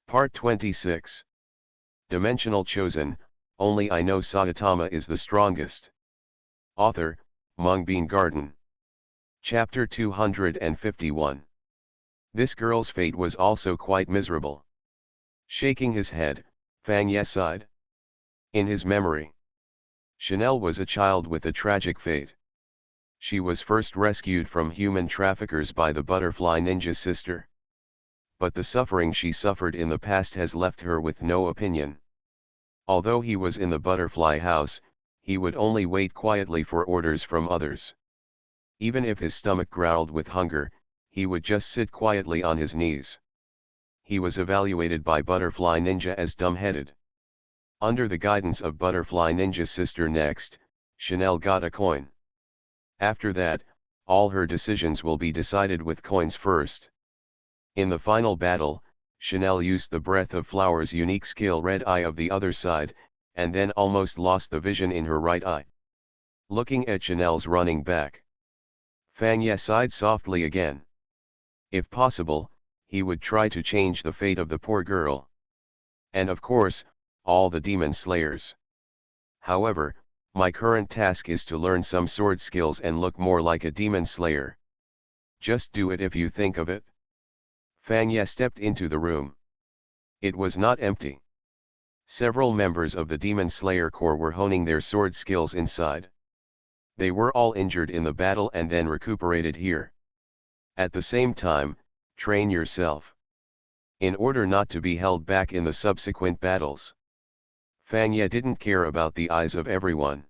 Part 26. Dimensional Chosen, Only I Know Saitama is the Strongest. Author, Mungbean Garden. Chapter 251. This girl's fate was also quite miserable. Shaking his head, Fang Ye sighed. In his memory, Chanel was a child with a tragic fate. She was first rescued from human traffickers by the butterfly ninja's sister. But the suffering she suffered in the past has left her with no opinion. Although he was in the butterfly house, he would only wait quietly for orders from others. Even if his stomach growled with hunger, he would just sit quietly on his knees. He was evaluated by Butterfly Ninja as dumb-headed. Under the guidance of Butterfly Ninja's sister next, Chanel got a coin. After that, all her decisions will be decided with coins first. In the final battle, Chanel used the Breath of Flower's unique skill Red Eye of the other side, and then almost lost the vision in her right eye. Looking at Chanel's running back, Fang Ye sighed softly again. If possible, he would try to change the fate of the poor girl. And of course, all the demon slayers. However, my current task is to learn some sword skills and look more like a demon slayer. Just do it if you think of it. Fang Ye stepped into the room. It was not empty. Several members of the Demon Slayer Corps were honing their sword skills inside. They were all injured in the battle and then recuperated here. At the same time, train yourself, in order not to be held back in the subsequent battles. Fang Ye didn't care about the eyes of everyone.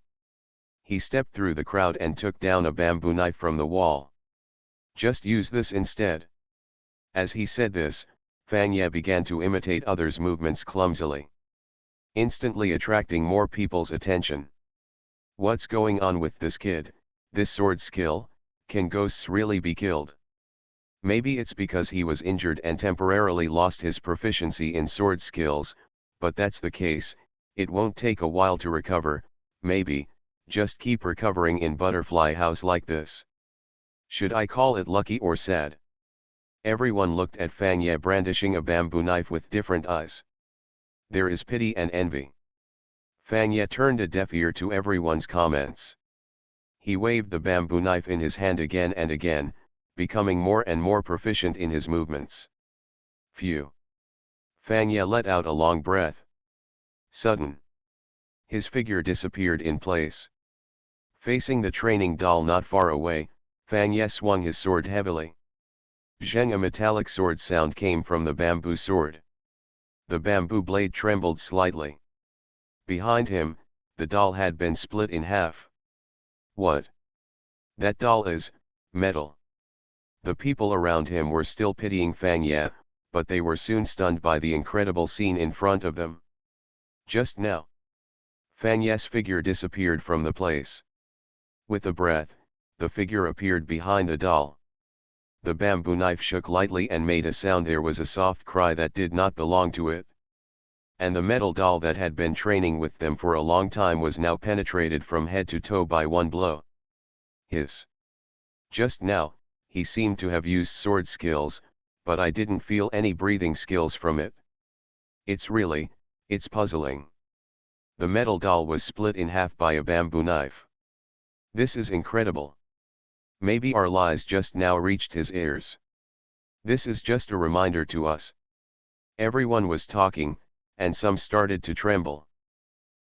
He stepped through the crowd and took down a bamboo knife from the wall. Just use this instead. As he said this, Fang Ye began to imitate others' movements clumsily, instantly attracting more people's attention. What's going on with this kid? This sword skill? Can ghosts really be killed? Maybe it's because he was injured and temporarily lost his proficiency in sword skills, but that's the case, it won't take a while to recover. Maybe, just keep recovering in Butterfly House like this. Should I call it lucky or sad? Everyone looked at Fang Ye brandishing a bamboo knife with different eyes. There is pity and envy. Fang Ye turned a deaf ear to everyone's comments. He waved the bamboo knife in his hand again and again, becoming more and more proficient in his movements. Phew! Fang Ye let out a long breath. Sudden, his figure disappeared in place. Facing the training doll not far away, Fang Ye swung his sword heavily. Zheng, a metallic sword sound came from the bamboo sword. The bamboo blade trembled slightly. Behind him, the doll had been split in half. What? That doll is metal. The people around him were still pitying Fang Ye, but they were soon stunned by the incredible scene in front of them. Just now, Fang Ye's figure disappeared from the place. With a breath, the figure appeared behind the doll. The bamboo knife shook lightly and made a sound. There was a soft cry that did not belong to it. And the metal doll that had been training with them for a long time was now penetrated from head to toe by one blow. Hiss. Just now, he seemed to have used sword skills, but I didn't feel any breathing skills from it. It's puzzling. The metal doll was split in half by a bamboo knife. This is incredible. Maybe our lies just now reached his ears. This is just a reminder to us. Everyone was talking, and some started to tremble.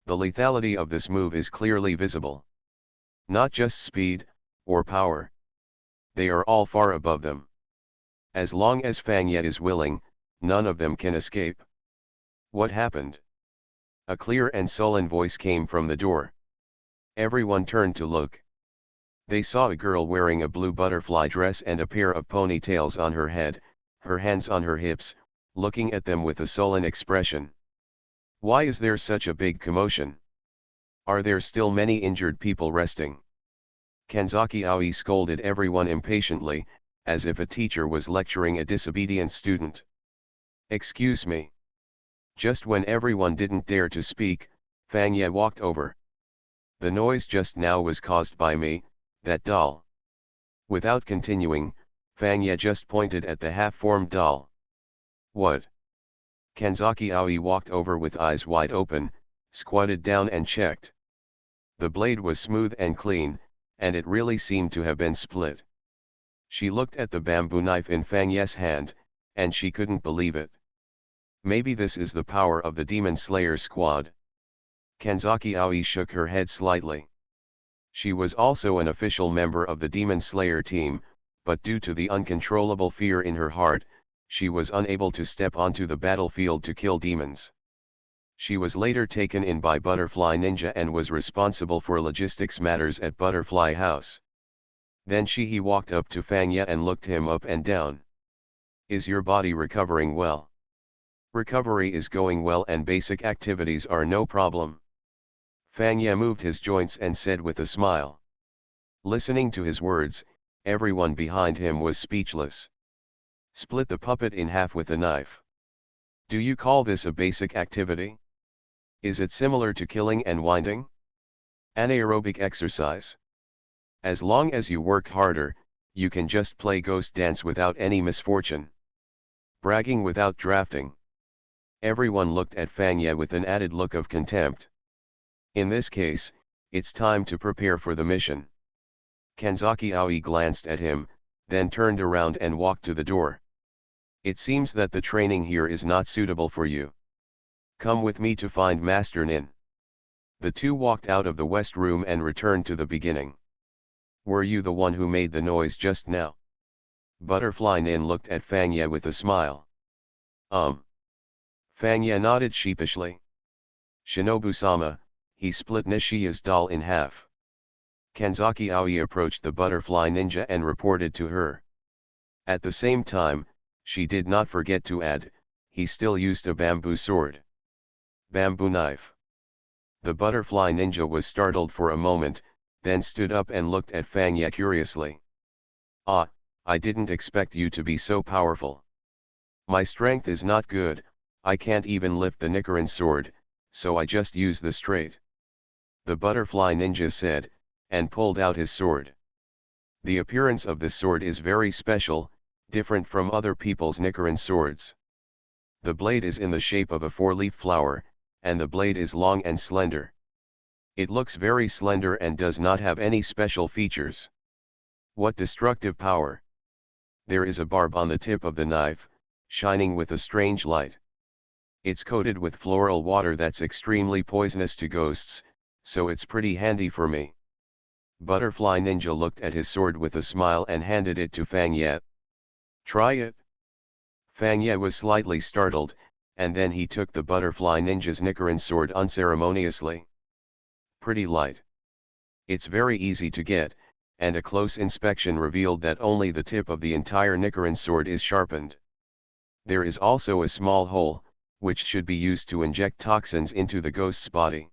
The lethality of this move is clearly visible. Not just speed, or power. They are all far above them. As long as Fang Ye is willing, none of them can escape. What happened? A clear and sullen voice came from the door. Everyone turned to look. They saw a girl wearing a blue butterfly dress and a pair of ponytails on her head, her hands on her hips, looking at them with a sullen expression. Why is there such a big commotion? Are there still many injured people resting? Kanzaki Aoi scolded everyone impatiently, as if a teacher was lecturing a disobedient student. Excuse me. Just when everyone didn't dare to speak, Fang Ye walked over. The noise just now was caused by me, that doll. Without continuing, Fang Ye just pointed at the half-formed doll. What? Kanzaki Aoi walked over with eyes wide open, squatted down and checked. The blade was smooth and clean, and it really seemed to have been split. She looked at the bamboo knife in Fang Ye's hand, and she couldn't believe it. Maybe this is the power of the Demon Slayer squad. Kanzaki Aoi shook her head slightly. She was also an official member of the Demon Slayer team, but due to the uncontrollable fear in her heart, she was unable to step onto the battlefield to kill demons. She was later taken in by Butterfly Ninja and was responsible for logistics matters at Butterfly House. Then he walked up to Fang Ye and looked him up and down. Is your body recovering well? Recovery is going well and basic activities are no problem. Fang Ye moved his joints and said with a smile. Listening to his words, everyone behind him was speechless. Split the puppet in half with a knife. Do you call this a basic activity? Is it similar to killing and winding? Anaerobic exercise. As long as you work harder, you can just play ghost dance without any misfortune. Bragging without drafting. Everyone looked at Fang Ye with an added look of contempt. In this case, it's time to prepare for the mission. Kanzaki Aoi glanced at him, then turned around and walked to the door. It seems that the training here is not suitable for you. Come with me to find Master Nin. The two walked out of the west room and returned to the beginning. Were you the one who made the noise just now? Butterfly Nin looked at Fang Ye with a smile. Fang Ye nodded sheepishly. Shinobu-sama, he split Nishiya's doll in half. Kanzaki Aoi approached the Butterfly Ninja and reported to her. At the same time, she did not forget to add, he still used a bamboo sword. Bamboo knife. The Butterfly Ninja was startled for a moment, then stood up and looked at Fang Ye curiously. Ah, I didn't expect you to be so powerful. My strength is not good, I can't even lift the Nichiren sword, so I just use the straight. The Butterfly Ninja said, and pulled out his sword. The appearance of this sword is very special, different from other people's Nichiren swords. The blade is in the shape of a four-leaf flower, and the blade is long and slender. It looks very slender and does not have any special features. What destructive power! There is a barb on the tip of the knife, shining with a strange light. It's coated with floral water that's extremely poisonous to ghosts, so it's pretty handy for me. Butterfly Ninja looked at his sword with a smile and handed it to Fang Ye. Try it. Fang Ye was slightly startled, and then he took the Butterfly Ninja's Nichiren sword unceremoniously. Pretty light. It's very easy to get, and a close inspection revealed that only the tip of the entire Nichiren sword is sharpened. There is also a small hole, which should be used to inject toxins into the ghost's body.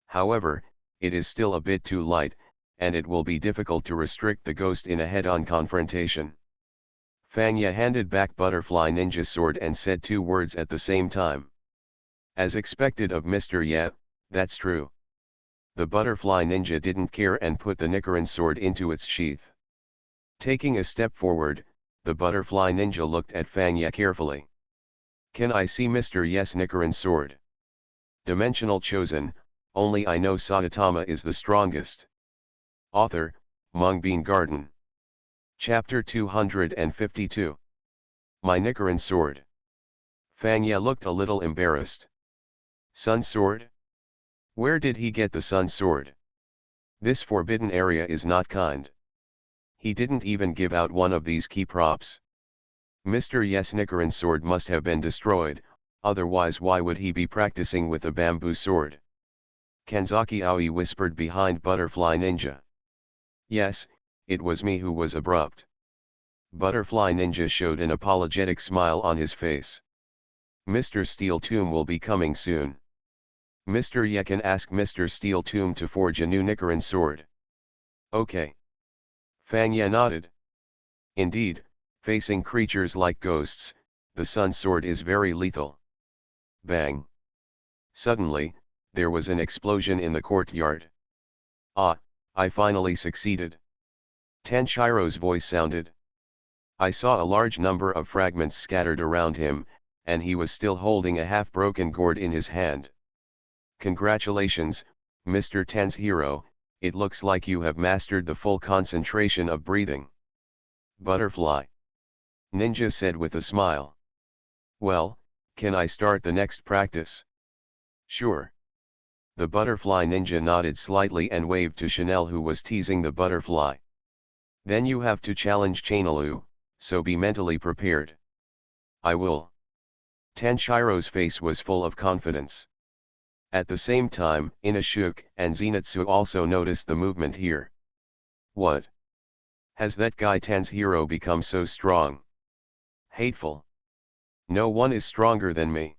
However, it is still a bit too light, and it will be difficult to restrict the ghost in a head-on confrontation. Fang Ye handed back Butterfly Ninja's sword and said two words at the same time. As expected of Mr. Ye, that's true. The Butterfly Ninja didn't care and put the Nichiren sword into its sheath. Taking a step forward, the Butterfly Ninja looked at Fang Ye carefully. Can I see Mr. Ye's Nichiren sword? Dimensional chosen, only I know Saitama is the strongest. Author, Mungbean Garden. Chapter 252. My Nichiren sword. Fang Ye looked a little embarrassed. Sun sword? Where did he get the sun sword? This forbidden area is not kind. He didn't even give out one of these key props. Mr. Ye's Nichiren sword must have been destroyed, otherwise why would he be practicing with a bamboo sword? Kanzaki Aoi whispered behind Butterfly Ninja. Yes, it was me who was abrupt. Butterfly Ninja showed an apologetic smile on his face. Mr. Steel Tomb will be coming soon. Mr. Ye can ask Mr. Steel Tomb to forge a new Nichiren sword. Okay. Fang Ye nodded. Indeed, facing creatures like ghosts, the sun sword is very lethal. Bang. Suddenly, there was an explosion in the courtyard. Ah, I finally succeeded. Tanshiro's voice sounded. I saw a large number of fragments scattered around him, and he was still holding a half-broken gourd in his hand. Congratulations, Mr. Ten's hero, it looks like you have mastered the full concentration of breathing. Butterfly. Ninja said with a smile. Well, can I start the next practice? Sure. The butterfly ninja nodded slightly and waved to Chanel, who was teasing the butterfly. Then you have to challenge Chainalu, so be mentally prepared. I will. Tenshiro's face was full of confidence. At the same time, Inashuk and Zenitsu also noticed the movement here. What? Has that guy Ten's hero become so strong? Hateful. No one is stronger than me.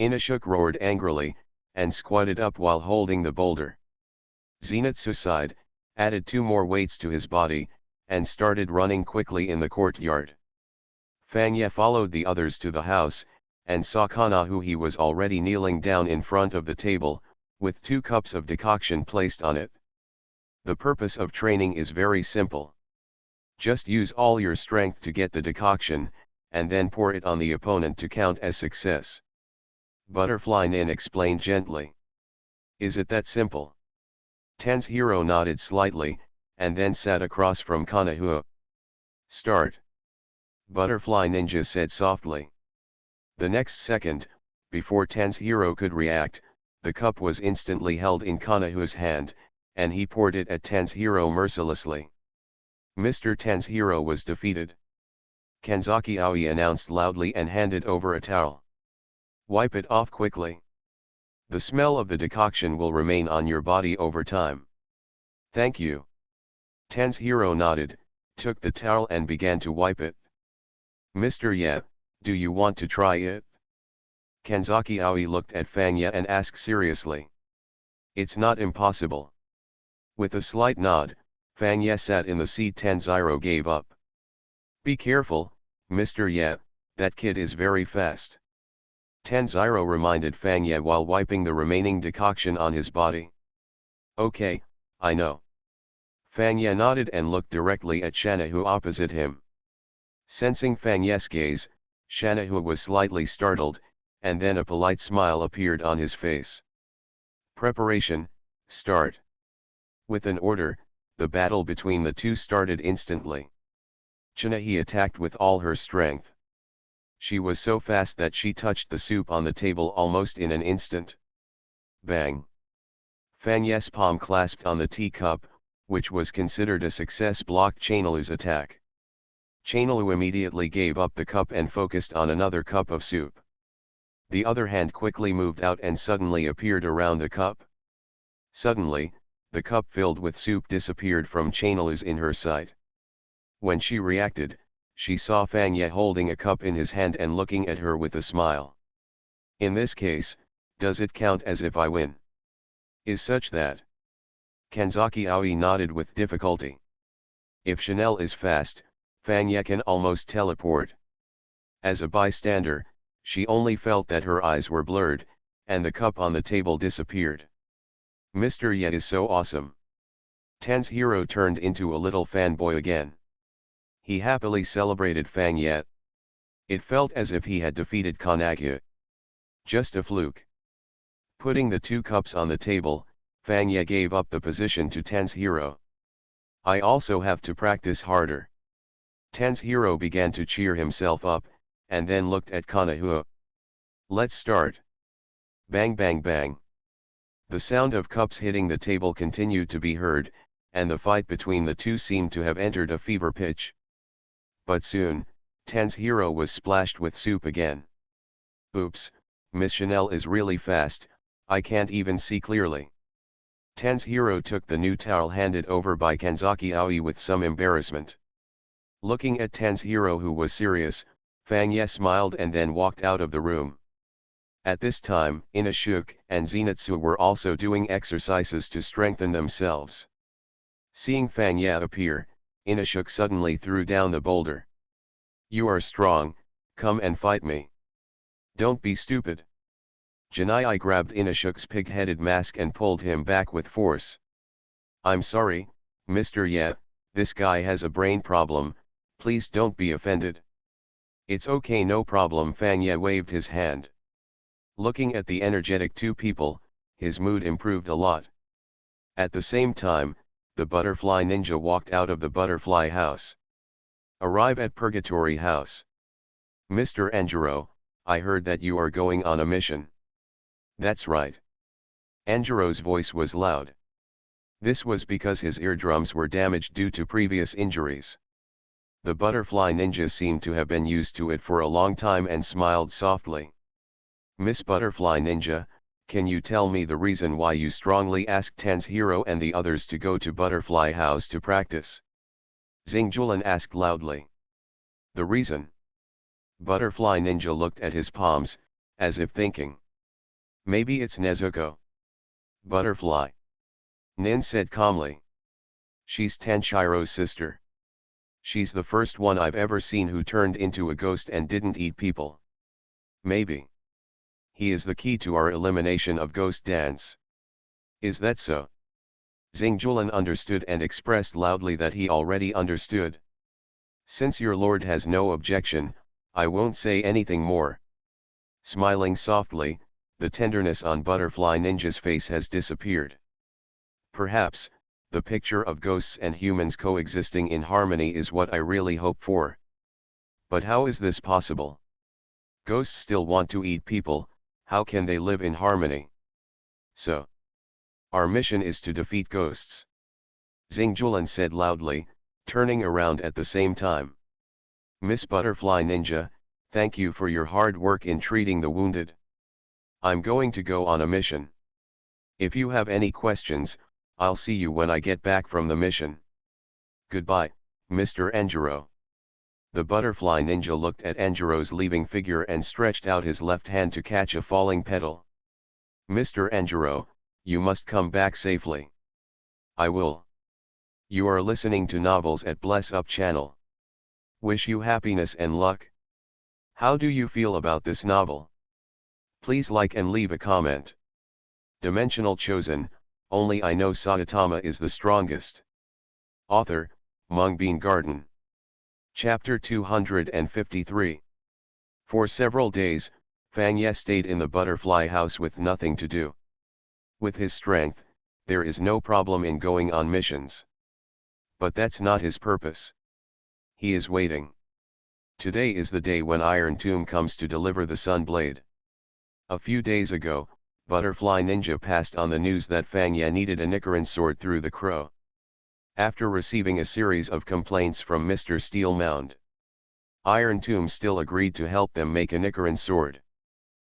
Inashuk roared angrily, and squatted up while holding the boulder. Zenitsu sighed, added 2 more weights to his body, and started running quickly in the courtyard. Fangye followed the others to the house, and saw Kana, who he was already kneeling down in front of the table, with 2 cups of decoction placed on it. The purpose of training is very simple. Just use all your strength to get the decoction, and then pour it on the opponent to count as success. Butterfly Nin explained gently. Is it that simple? Ten's hero nodded slightly, and then sat across from Kanahua. Start. Butterfly Ninja said softly. The next second, before Ten's hero could react, the cup was instantly held in Kanahua's hand, and he poured it at Ten's hero mercilessly. Mr. Ten's hero was defeated. Kanzaki Aoi announced loudly and handed over a towel. Wipe it off quickly. The smell of the decoction will remain on your body over time. Thank you. Ten's hero nodded, took the towel and began to wipe it. Mr. Ye, do you want to try it? Kanzaki Aoi looked at Fangye and asked seriously. It's not impossible. With a slight nod, Fangye sat in the seat Tenziro gave up. Be careful, Mr. Ye, that kid is very fast. Tenziro reminded Fangye while wiping the remaining decoction on his body. Okay, I know. Fangye nodded and looked directly at Shanahu opposite him. Sensing Fangye's gaze, Shanahu was slightly startled, and then a polite smile appeared on his face. Preparation, start. With an order, the battle between the two started instantly. Chanahi attacked with all her strength. She was so fast that she touched the soup on the table almost in an instant. Bang! Fangye's palm clasped on the teacup, which was considered a success, blocked Chainalu's attack. Chainalu immediately gave up the cup and focused on another cup of soup. The other hand quickly moved out and suddenly appeared around the cup. Suddenly, the cup filled with soup disappeared from Chainalu's in her sight. When she reacted, she saw Fangye holding a cup in his hand and looking at her with a smile. In this case, does it count as if I win? Is such that? Kanzaki Aoi nodded with difficulty. If Chanel is fast, Fangye can almost teleport. As a bystander, she only felt that her eyes were blurred, and the cup on the table disappeared. Mr. Ye is so awesome. Ten's hero turned into a little fanboy again. He happily celebrated Fangye. It felt as if he had defeated Kanagyu. Just a fluke. Putting the 2 cups on the table, Fangye gave up the position to Ten's hero. I also have to practice harder. Ten's hero began to cheer himself up, and then looked at Kanahua. Let's start. Bang bang bang. The sound of cups hitting the table continued to be heard, and the fight between the two seemed to have entered a fever pitch. But soon, Ten's hero was splashed with soup again. Oops, Miss Chanel is really fast, I can't even see clearly. Ten's hero took the new towel handed over by Kanzaki Aoi with some embarrassment. Looking at Ten's hero, who was serious, Fangye smiled and then walked out of the room. At this time, Inashuk and Zenitsu were also doing exercises to strengthen themselves. Seeing Fangye appear, Inashuk suddenly threw down the boulder. You are strong, come and fight me. Don't be stupid. Janai grabbed Inashuk's pig-headed mask and pulled him back with force. I'm sorry, Mr. Ye, this guy has a brain problem, please don't be offended. It's okay, no problem. Fang Ye waved his hand. Looking at the energetic two people, his mood improved a lot. At the same time, the butterfly ninja walked out of the butterfly house. Arrive at Purgatory House. Mr. Anjiro, I heard that you are going on a mission. That's right. Anjiro's voice was loud. This was because his eardrums were damaged due to previous injuries. The butterfly ninja seemed to have been used to it for a long time and smiled softly. Miss Butterfly Ninja, can you tell me the reason why you strongly asked Tanjiro and the others to go to Butterfly House to practice? Xingjulan asked loudly. The reason? Butterfly Ninja looked at his palms, as if thinking. Maybe it's Nezuko. Butterfly. Nin said calmly. She's Tanjiro's sister. She's the first one I've ever seen who turned into a ghost and didn't eat people. Maybe. He is the key to our elimination of Ghost Dance. Is that so? Xingjulan understood and expressed loudly that he already understood. Since your lord has no objection, I won't say anything more. Smiling softly, the tenderness on Butterfly Ninja's face has disappeared. Perhaps, the picture of ghosts and humans coexisting in harmony is what I really hope for. But how is this possible? Ghosts still want to eat people, how can they live in harmony? So, our mission is to defeat ghosts. Xingjulan said loudly, turning around at the same time. Miss Butterfly Ninja, thank you for your hard work in treating the wounded. I'm going to go on a mission. If you have any questions, I'll see you when I get back from the mission. Goodbye, Mr. Anjiro. The butterfly ninja looked at Anjiro's leaving figure and stretched out his left hand to catch a falling petal. Mr. Anjiro, you must come back safely. I will. You are listening to Novels at Bless Up channel. Wish you happiness and luck. How do you feel about this novel? Please like and leave a comment. Dimensional Chosen, only I know Saitama is the strongest. Author, Mungbean Garden. Chapter 253. For several days, Fang Ye stayed in the butterfly house with nothing to do. With his strength, there is no problem in going on missions. But that's not his purpose. He is waiting. Today is the day when Iron Tomb comes to deliver the Sun Blade. A few days ago, Butterfly Ninja passed on the news that Fang Ye needed a Nichiren sword through the crow. After receiving a series of complaints from Mr. Steel Mound, Iron Tomb still agreed to help them make a Nichiren sword.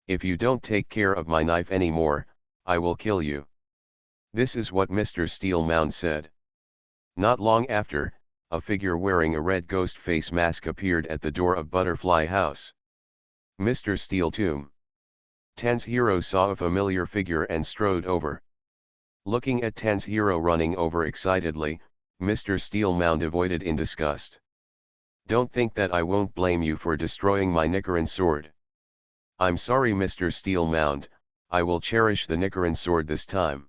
If you don't take care of my knife anymore, I will kill you. This is what Mr. Steel Mound said. Not long after, a figure wearing a red ghost face mask appeared at the door of Butterfly House. Mr. Steel Tomb. Tanjiro saw a familiar figure and strode over. Looking at Tanjiro running over excitedly, Mr. Steel Mound avoided in disgust. Don't think that I won't blame you for destroying my Nichiren sword. I'm sorry Mr. Steel Mound, I will cherish the Nichiren sword this time.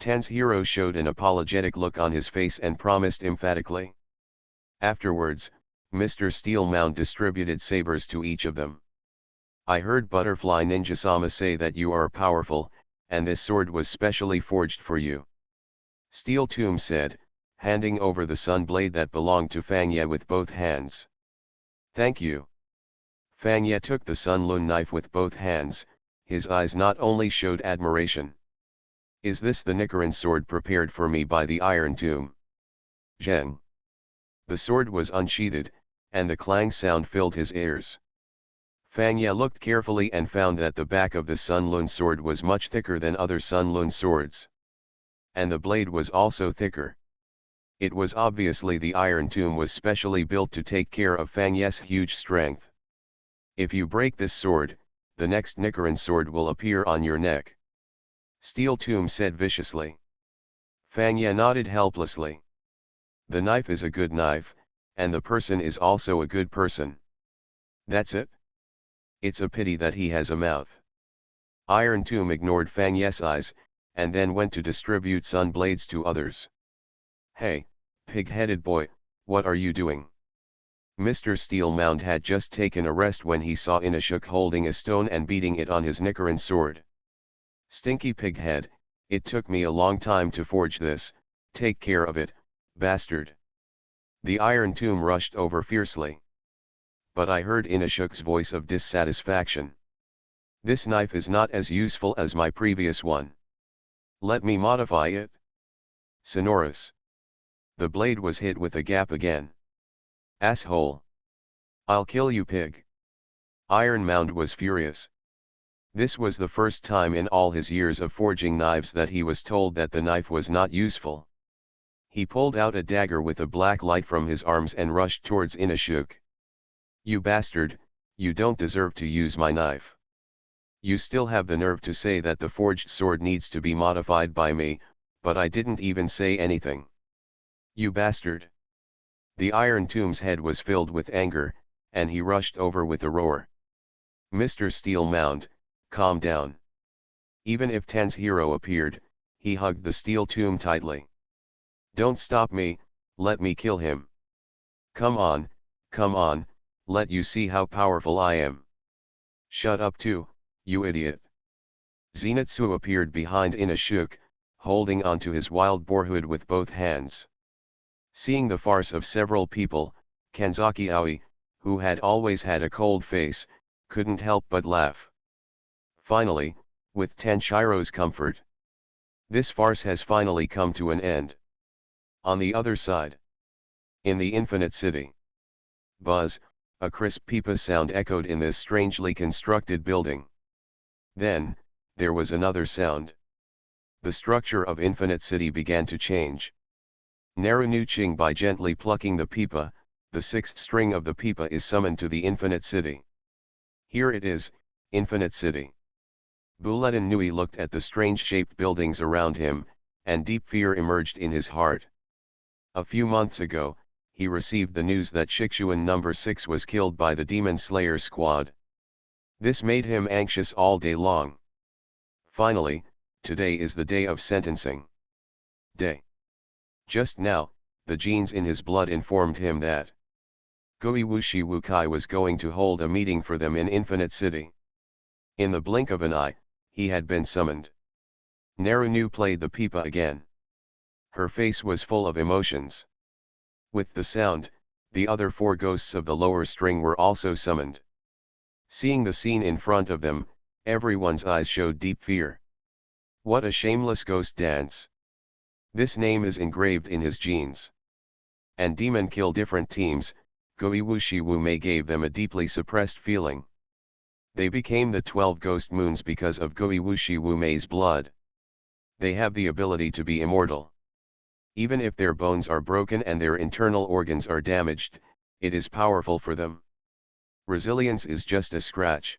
Tanjiro showed an apologetic look on his face and promised emphatically. Afterwards, Mr. Steel Mound distributed sabers to each of them. I heard Butterfly Ninja-sama say that you are powerful, and this sword was specially forged for you. Steel Tomb said, handing over the sun blade that belonged to Fang Ye with both hands. Thank you. Fang Ye took the Sun Lun knife with both hands, his eyes not only showed admiration. Is this the Nichiren sword prepared for me by the Iron Tomb? Zheng. The sword was unsheathed, and the clang sound filled his ears. Fang Ye looked carefully and found that the back of the Sun Lun sword was much thicker than other Sun Lun swords. And the blade was also thicker. It was obviously the Iron Tomb was specially built to take care of Fang Ye's huge strength. If you break this sword, the next Nichiren sword will appear on your neck. Steel Tomb said viciously. Fang Ye nodded helplessly. The knife is a good knife, and the person is also a good person. That's it? It's a pity that he has a mouth. Iron Tomb ignored Fang Ye's eyes, and then went to distribute sun blades to others. Hey, pig-headed boy, what are you doing? Mr. Steelmound had just taken a rest when he saw Inashuk holding a stone and beating it on his Nikaran sword. "Stinky pighead, it took me a long time to forge this, take care of it, bastard." The Iron Tomb rushed over fiercely. But I heard Inashuk's voice of dissatisfaction. "This knife is not as useful as my previous one. Let me modify it." Sonorous. The blade was hit with a gap again. "Asshole. I'll kill you, pig." Iron Mound was furious. This was the first time in all his years of forging knives that he was told that the knife was not useful. He pulled out a dagger with a black light from his arms and rushed towards Inashuk. "You bastard, you don't deserve to use my knife. You still have the nerve to say that the forged sword needs to be modified by me, but I didn't even say anything. You bastard." The Iron Tomb's head was filled with anger, and he rushed over with a roar. "Mr. Steelmound, calm down." Even if Tan's hero appeared, he hugged the steel tomb tightly. "Don't stop me, let me kill him. Come on, let you see how powerful I am." "Shut up too, you idiot." Zenitsu appeared behind Inashuk, holding onto his wild boar hood with both hands. Seeing the farce of several people, Kanzaki Aoi, who had always had a cold face, couldn't help but laugh. Finally, with Tanshiro's comfort, this farce has finally come to an end. On the other side, in the Infinite City, buzz, a crisp pipa sound echoed in this strangely constructed building. Then, there was another sound. The structure of Infinite City began to change. Narunuching by gently plucking the pipa, the sixth string of the pipa is summoned to the Infinite City. Here it is, Infinite City. Buletin Nui looked at the strange-shaped buildings around him, and deep fear emerged in his heart. A few months ago, he received the news that Shikshuan No. 6 was killed by the Demon Slayer squad. This made him anxious all day long. Finally, today is the day of sentencing. Just now, the genes in his blood informed him that Goiwushi Wukai was going to hold a meeting for them in Infinite City. In the blink of an eye, he had been summoned. Narunu played the pipa again. Her face was full of emotions. With the sound, the other four ghosts of the lower string were also summoned. Seeing the scene in front of them, everyone's eyes showed deep fear. What a shameless ghost dance. This name is engraved in his genes. And demon kill different teams, Goiwushi Wume gave them a deeply suppressed feeling. They became the 12 ghost moons because of Goiwushi Wume's blood. They have the ability to be immortal. Even if their bones are broken and their internal organs are damaged, it is powerful for them. Resilience is just a scratch.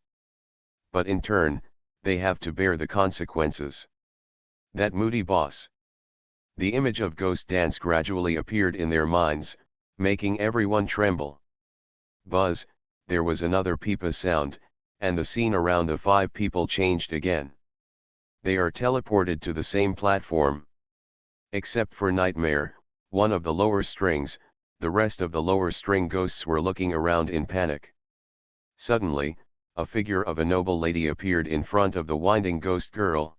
But in turn, they have to bear the consequences. That moody boss. The image of Ghost Dance gradually appeared in their minds, making everyone tremble. Buzz, there was another pipa sound, and the scene around the 5 people changed again. They are teleported to the same platform. Except for Nightmare, one of the lower strings, the rest of the lower string ghosts were looking around in panic. Suddenly, a figure of a noble lady appeared in front of the winding ghost girl.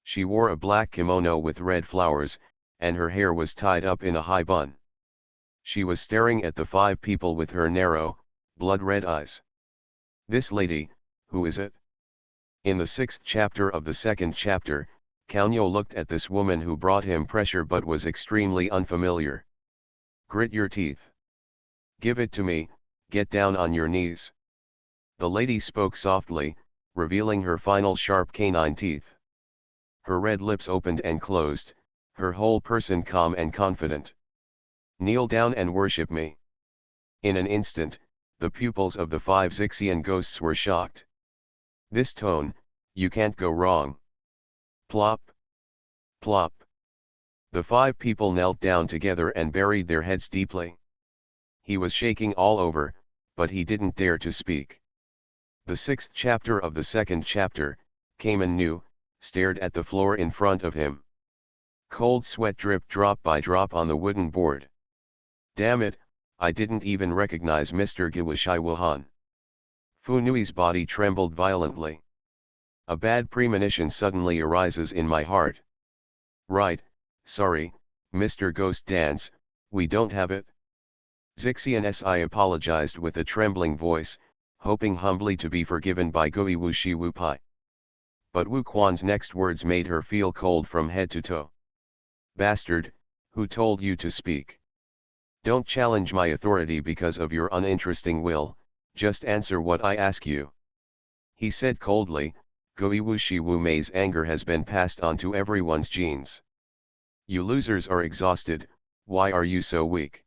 She wore a black kimono with red flowers, and her hair was tied up in a high bun. She was staring at the 5 people with her narrow, blood-red eyes. This lady, who is it? In the 6th chapter of the 2nd chapter, Kaunyo looked at this woman who brought him pressure but was extremely unfamiliar. Grit your teeth. Give it to me, get down on your knees. The lady spoke softly, revealing her final sharp canine teeth. Her red lips opened and closed, her whole person calm and confident. Kneel down and worship me. In an instant, the pupils of the 5 Zixian ghosts were shocked. This tone, you can't go wrong. Plop. Plop. The 5 people knelt down together and buried their heads deeply. He was shaking all over, but he didn't dare to speak. The 6th chapter of the 2nd chapter, Kamen Nu, stared at the floor in front of him. Cold sweat dripped drop by drop on the wooden board. Damn it, I didn't even recognize Mr. Giwashai Wuhan. Fu Nui's body trembled violently. A bad premonition suddenly arises in my heart. Right, sorry, Mr. Ghost Dance, we don't have it. Zixian Si apologized with a trembling voice, hoping humbly to be forgiven by Gui Wuxi Wu Pai. But Wu Quan's next words made her feel cold from head to toe. Bastard, who told you to speak? Don't challenge my authority because of your uninteresting will, just answer what I ask you. He said coldly, Gui Wuxi Wu Mei's anger has been passed on to everyone's genes. You losers are exhausted, why are you so weak?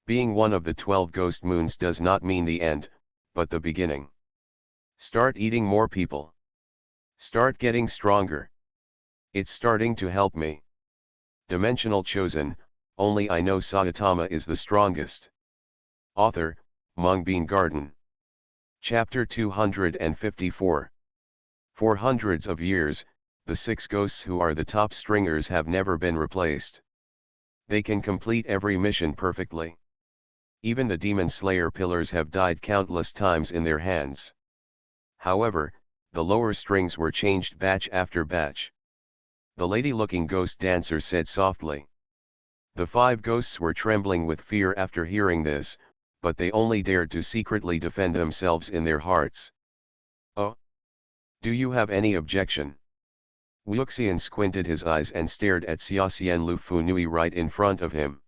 Being one of the 12 ghost moons does not mean the end, but the beginning. Start eating more people. Start getting stronger. It's starting to help me. Dimensional Chosen, only I know Saitama is the strongest. Author, Mungbean Garden. Chapter 254. For hundreds of years, the 6 ghosts who are the top stringers have never been replaced. They can complete every mission perfectly. Even the Demon Slayer pillars have died countless times in their hands. However, the lower strings were changed batch after batch. The lady-looking ghost dancer said softly. The 5 ghosts were trembling with fear after hearing this, but they only dared to secretly defend themselves in their hearts. Oh? Do you have any objection? Wuxian squinted his eyes and stared at Xiaxian Lu Fu Nui right in front of him.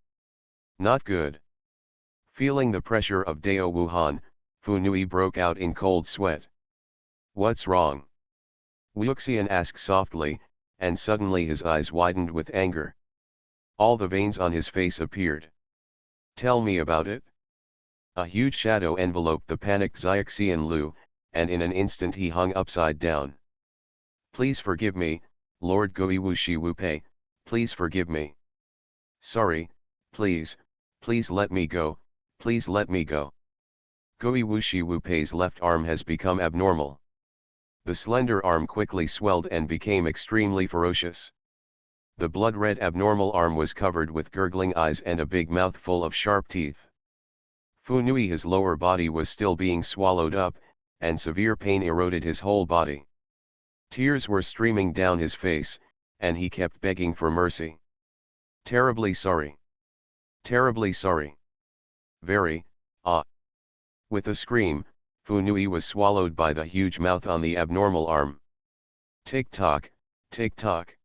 Not good. Feeling the pressure of Dao Wuhan, Fu Nui broke out in cold sweat. What's wrong? Wuxian asked softly, and suddenly his eyes widened with anger. All the veins on his face appeared. Tell me about it. A huge shadow enveloped the panicked Xiaxian Lu, and in an instant he hung upside down. Please forgive me, Lord Gui Wuxi Wu Pei, please forgive me. Sorry, please let me go, please let me go. Gui Wuxi Wu Pei's left arm has become abnormal. The slender arm quickly swelled and became extremely ferocious. The blood-red abnormal arm was covered with gurgling eyes and a big mouth full of sharp teeth. Fu Nui, his lower body was still being swallowed up, and severe pain eroded his whole body. Tears were streaming down his face, and he kept begging for mercy. Terribly sorry. Terribly sorry. Very, ah. With a scream, Fu Nui was swallowed by the huge mouth on the abnormal arm. Tick-tock, tick-tock.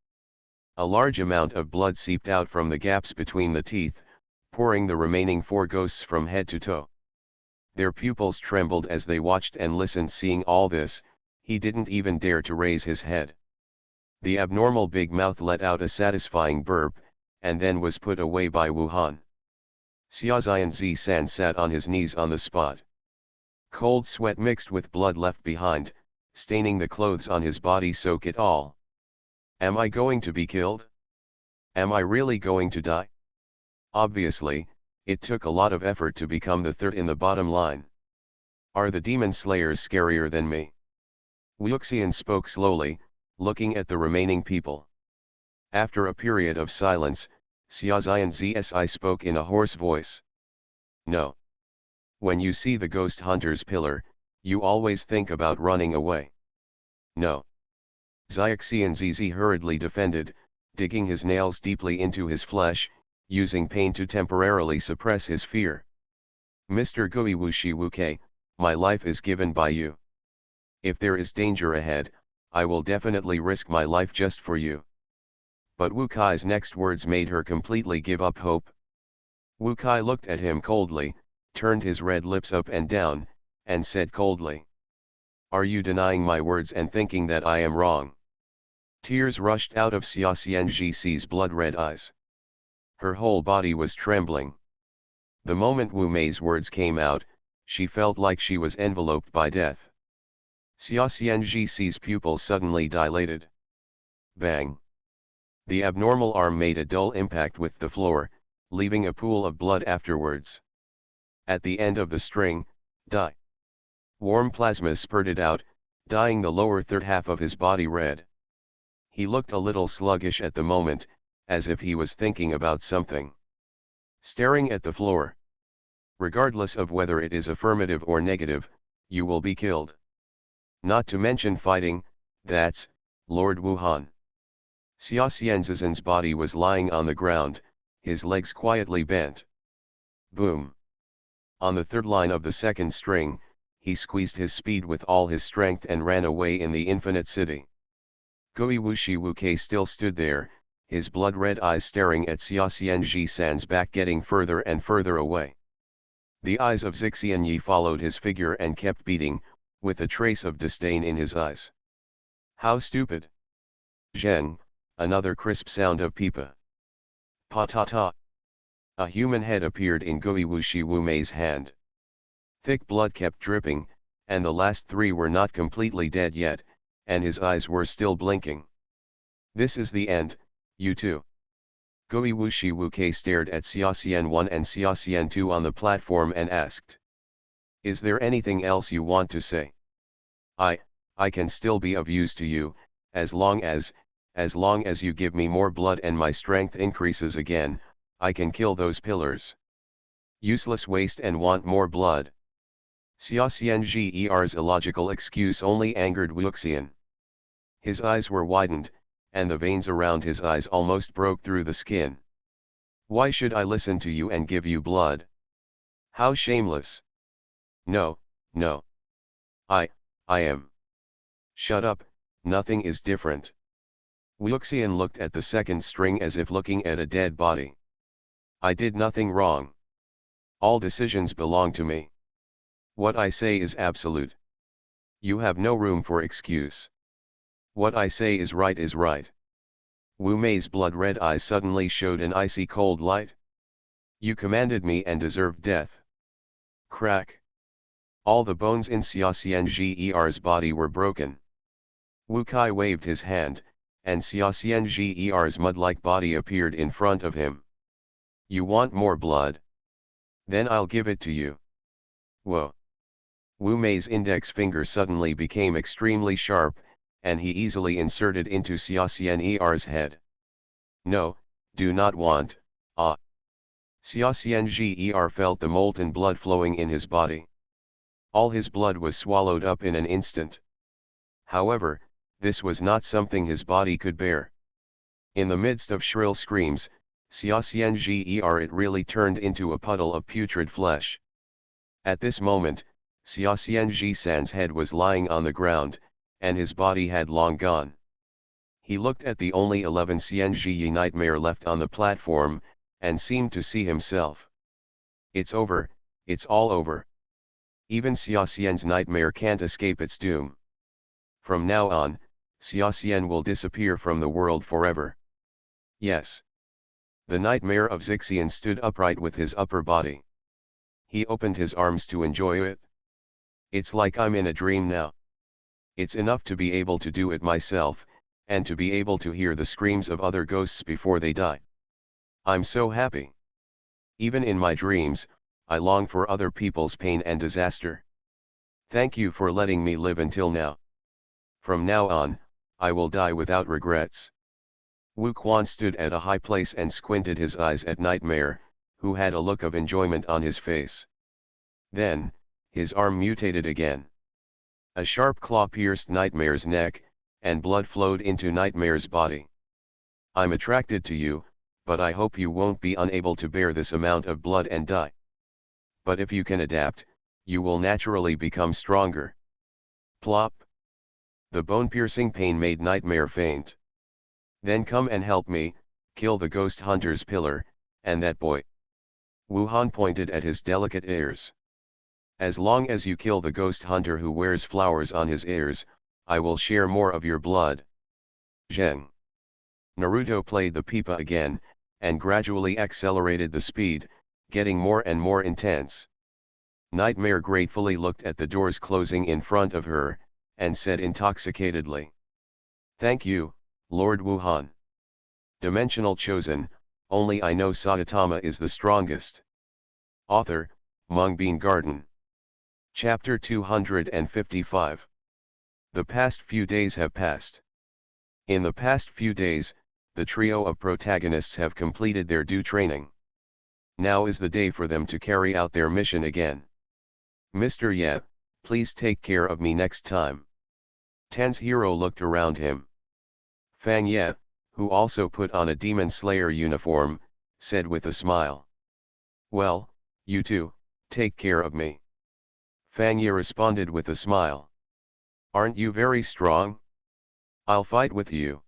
A large amount of blood seeped out from the gaps between the teeth, pouring the remaining 4 ghosts from head to toe. Their pupils trembled as they watched and listened. Seeing all this, he didn't even dare to raise his head. The abnormal big mouth let out a satisfying burp, and then was put away by Wuhan. Xiaoxian Zi-san sat on his knees on the spot. Cold sweat mixed with blood left behind, staining the clothes on his body. Soak it all. Am I going to be killed? Am I really going to die? Obviously, it took a lot of effort to become the 3rd in the bottom line. Are the demon slayers scarier than me? Wuxian spoke slowly, looking at the remaining people. After a period of silence, Xiaoxian Zi spoke in a hoarse voice. No. When you see the ghost hunter's pillar, you always think about running away. No. Xiaoxian Zizi hurriedly defended, digging his nails deeply into his flesh, using pain to temporarily suppress his fear. Mr. Gui Wuxi Wu Kei, my life is given by you. If there is danger ahead, I will definitely risk my life just for you. But Wu Kai's next words made her completely give up hope. Wu Kai looked at him coldly, turned his red lips up and down, and said coldly. Are you denying my words and thinking that I am wrong? Tears rushed out of Xiaoxian Zizi's blood-red eyes. Her whole body was trembling. The moment Wu Mei's words came out, she felt like she was enveloped by death. Xiaoxian Zizi's pupils suddenly dilated. Bang! The abnormal arm made a dull impact with the floor, leaving a pool of blood afterwards. At the end of the string, die. Warm plasma spurted out, dyeing the lower third half of his body red. He looked a little sluggish at the moment, as if he was thinking about something. Staring at the floor. Regardless of whether it is affirmative or negative, you will be killed. Not to mention fighting, that's, Lord Wuhan. Xia Xianzizhen's body was lying on the ground, his legs quietly bent. Boom. On the third line of the second string, he squeezed his speed with all his strength and ran away in the infinite city. Gui Wuxi Wuke still stood there, his blood-red eyes staring at Xia Xianzhi-san's back getting further and further away. The eyes of Zixianyi followed his figure and kept beating, with a trace of disdain in his eyes. How stupid! Zheng, another crisp sound of pipa. Pa-ta-ta. A human head appeared in Gui Wuxi Wumei's hand. Thick blood kept dripping, and the last three were not completely dead yet, and his eyes were still blinking. This is the end, you two. Gui Wuxi Wuke stared at Xiaxian 1 and Xiaxian 2 on the platform and asked. Is there anything else you want to say? I can still be of use to you, as long as you give me more blood and my strength increases again, I can kill those pillars. Useless waste and want more blood. Xiaxian Zhi'er's illogical excuse only angered Wuxian. His eyes were widened, and the veins around his eyes almost broke through the skin. Why should I listen to you and give you blood? How shameless! No, no. I am. Shut up, nothing is different. Wuxian looked at the second string as if looking at a dead body. I did nothing wrong. All decisions belong to me. What I say is absolute. You have no room for excuse. What I say is right is right. Wu Mei's blood-red eyes suddenly showed an icy cold light. You commanded me and deserved death. Crack. All the bones in Xiaxian Zhi'er's body were broken. Wu Kai waved his hand, and Xiaxian Zhi'er's mud-like body appeared in front of him. You want more blood? Then I'll give it to you. Whoa. Wu Mei's index finger suddenly became extremely sharp, and he easily inserted into Xiaxian Er's head. No, do not want, ah. Xiaxian Zhi felt the molten blood flowing in his body. All his blood was swallowed up in an instant. However, this was not something his body could bear. In the midst of shrill screams, Xiaxian Zhi it really turned into a puddle of putrid flesh. At this moment, Xiaxian Zhi-san's head was lying on the ground, and his body had long gone. He looked at the only 11 Xianzhi nightmare left on the platform, and seemed to see himself. It's over, it's all over. Even Xiaxian's nightmare can't escape its doom. From now on, Xiaxian will disappear from the world forever. Yes. The nightmare of Zixian stood upright with his upper body. He opened his arms to enjoy it. It's like I'm in a dream now. It's enough to be able to do it myself, and to be able to hear the screams of other ghosts before they die. I'm so happy. Even in my dreams, I long for other people's pain and disaster. Thank you for letting me live until now. From now on, I will die without regrets. Wu Quan stood at a high place and squinted his eyes at Nightmare, who had a look of enjoyment on his face. Then, his arm mutated again. A sharp claw pierced Nightmare's neck, and blood flowed into Nightmare's body. I'm attracted to you, but I hope you won't be unable to bear this amount of blood and die. But if you can adapt, you will naturally become stronger. Plop. The bone-piercing pain made Nightmare faint. Then come and help me, kill the ghost hunter's pillar, and that boy. Wuhan pointed at his delicate ears. As long as you kill the ghost hunter who wears flowers on his ears, I will share more of your blood. Zheng. Naruto played the pipa again, and gradually accelerated the speed, getting more and more intense. Nightmare gratefully looked at the doors closing in front of her, and said intoxicatedly. Thank you, Lord Wuhan. Dimensional chosen, only I know Saitama is the strongest. Author, Mungbean Garden. Chapter 255. The past few days have passed. In the past few days, the trio of protagonists have completed their due training. Now is the day for them to carry out their mission again. Mr. Ye, please take care of me next time. Ten's hero looked around him. Fang Ye, who also put on a demon slayer uniform, said with a smile. Well, you too, take care of me. Fang Ye responded with a smile. Aren't you very strong? I'll fight with you.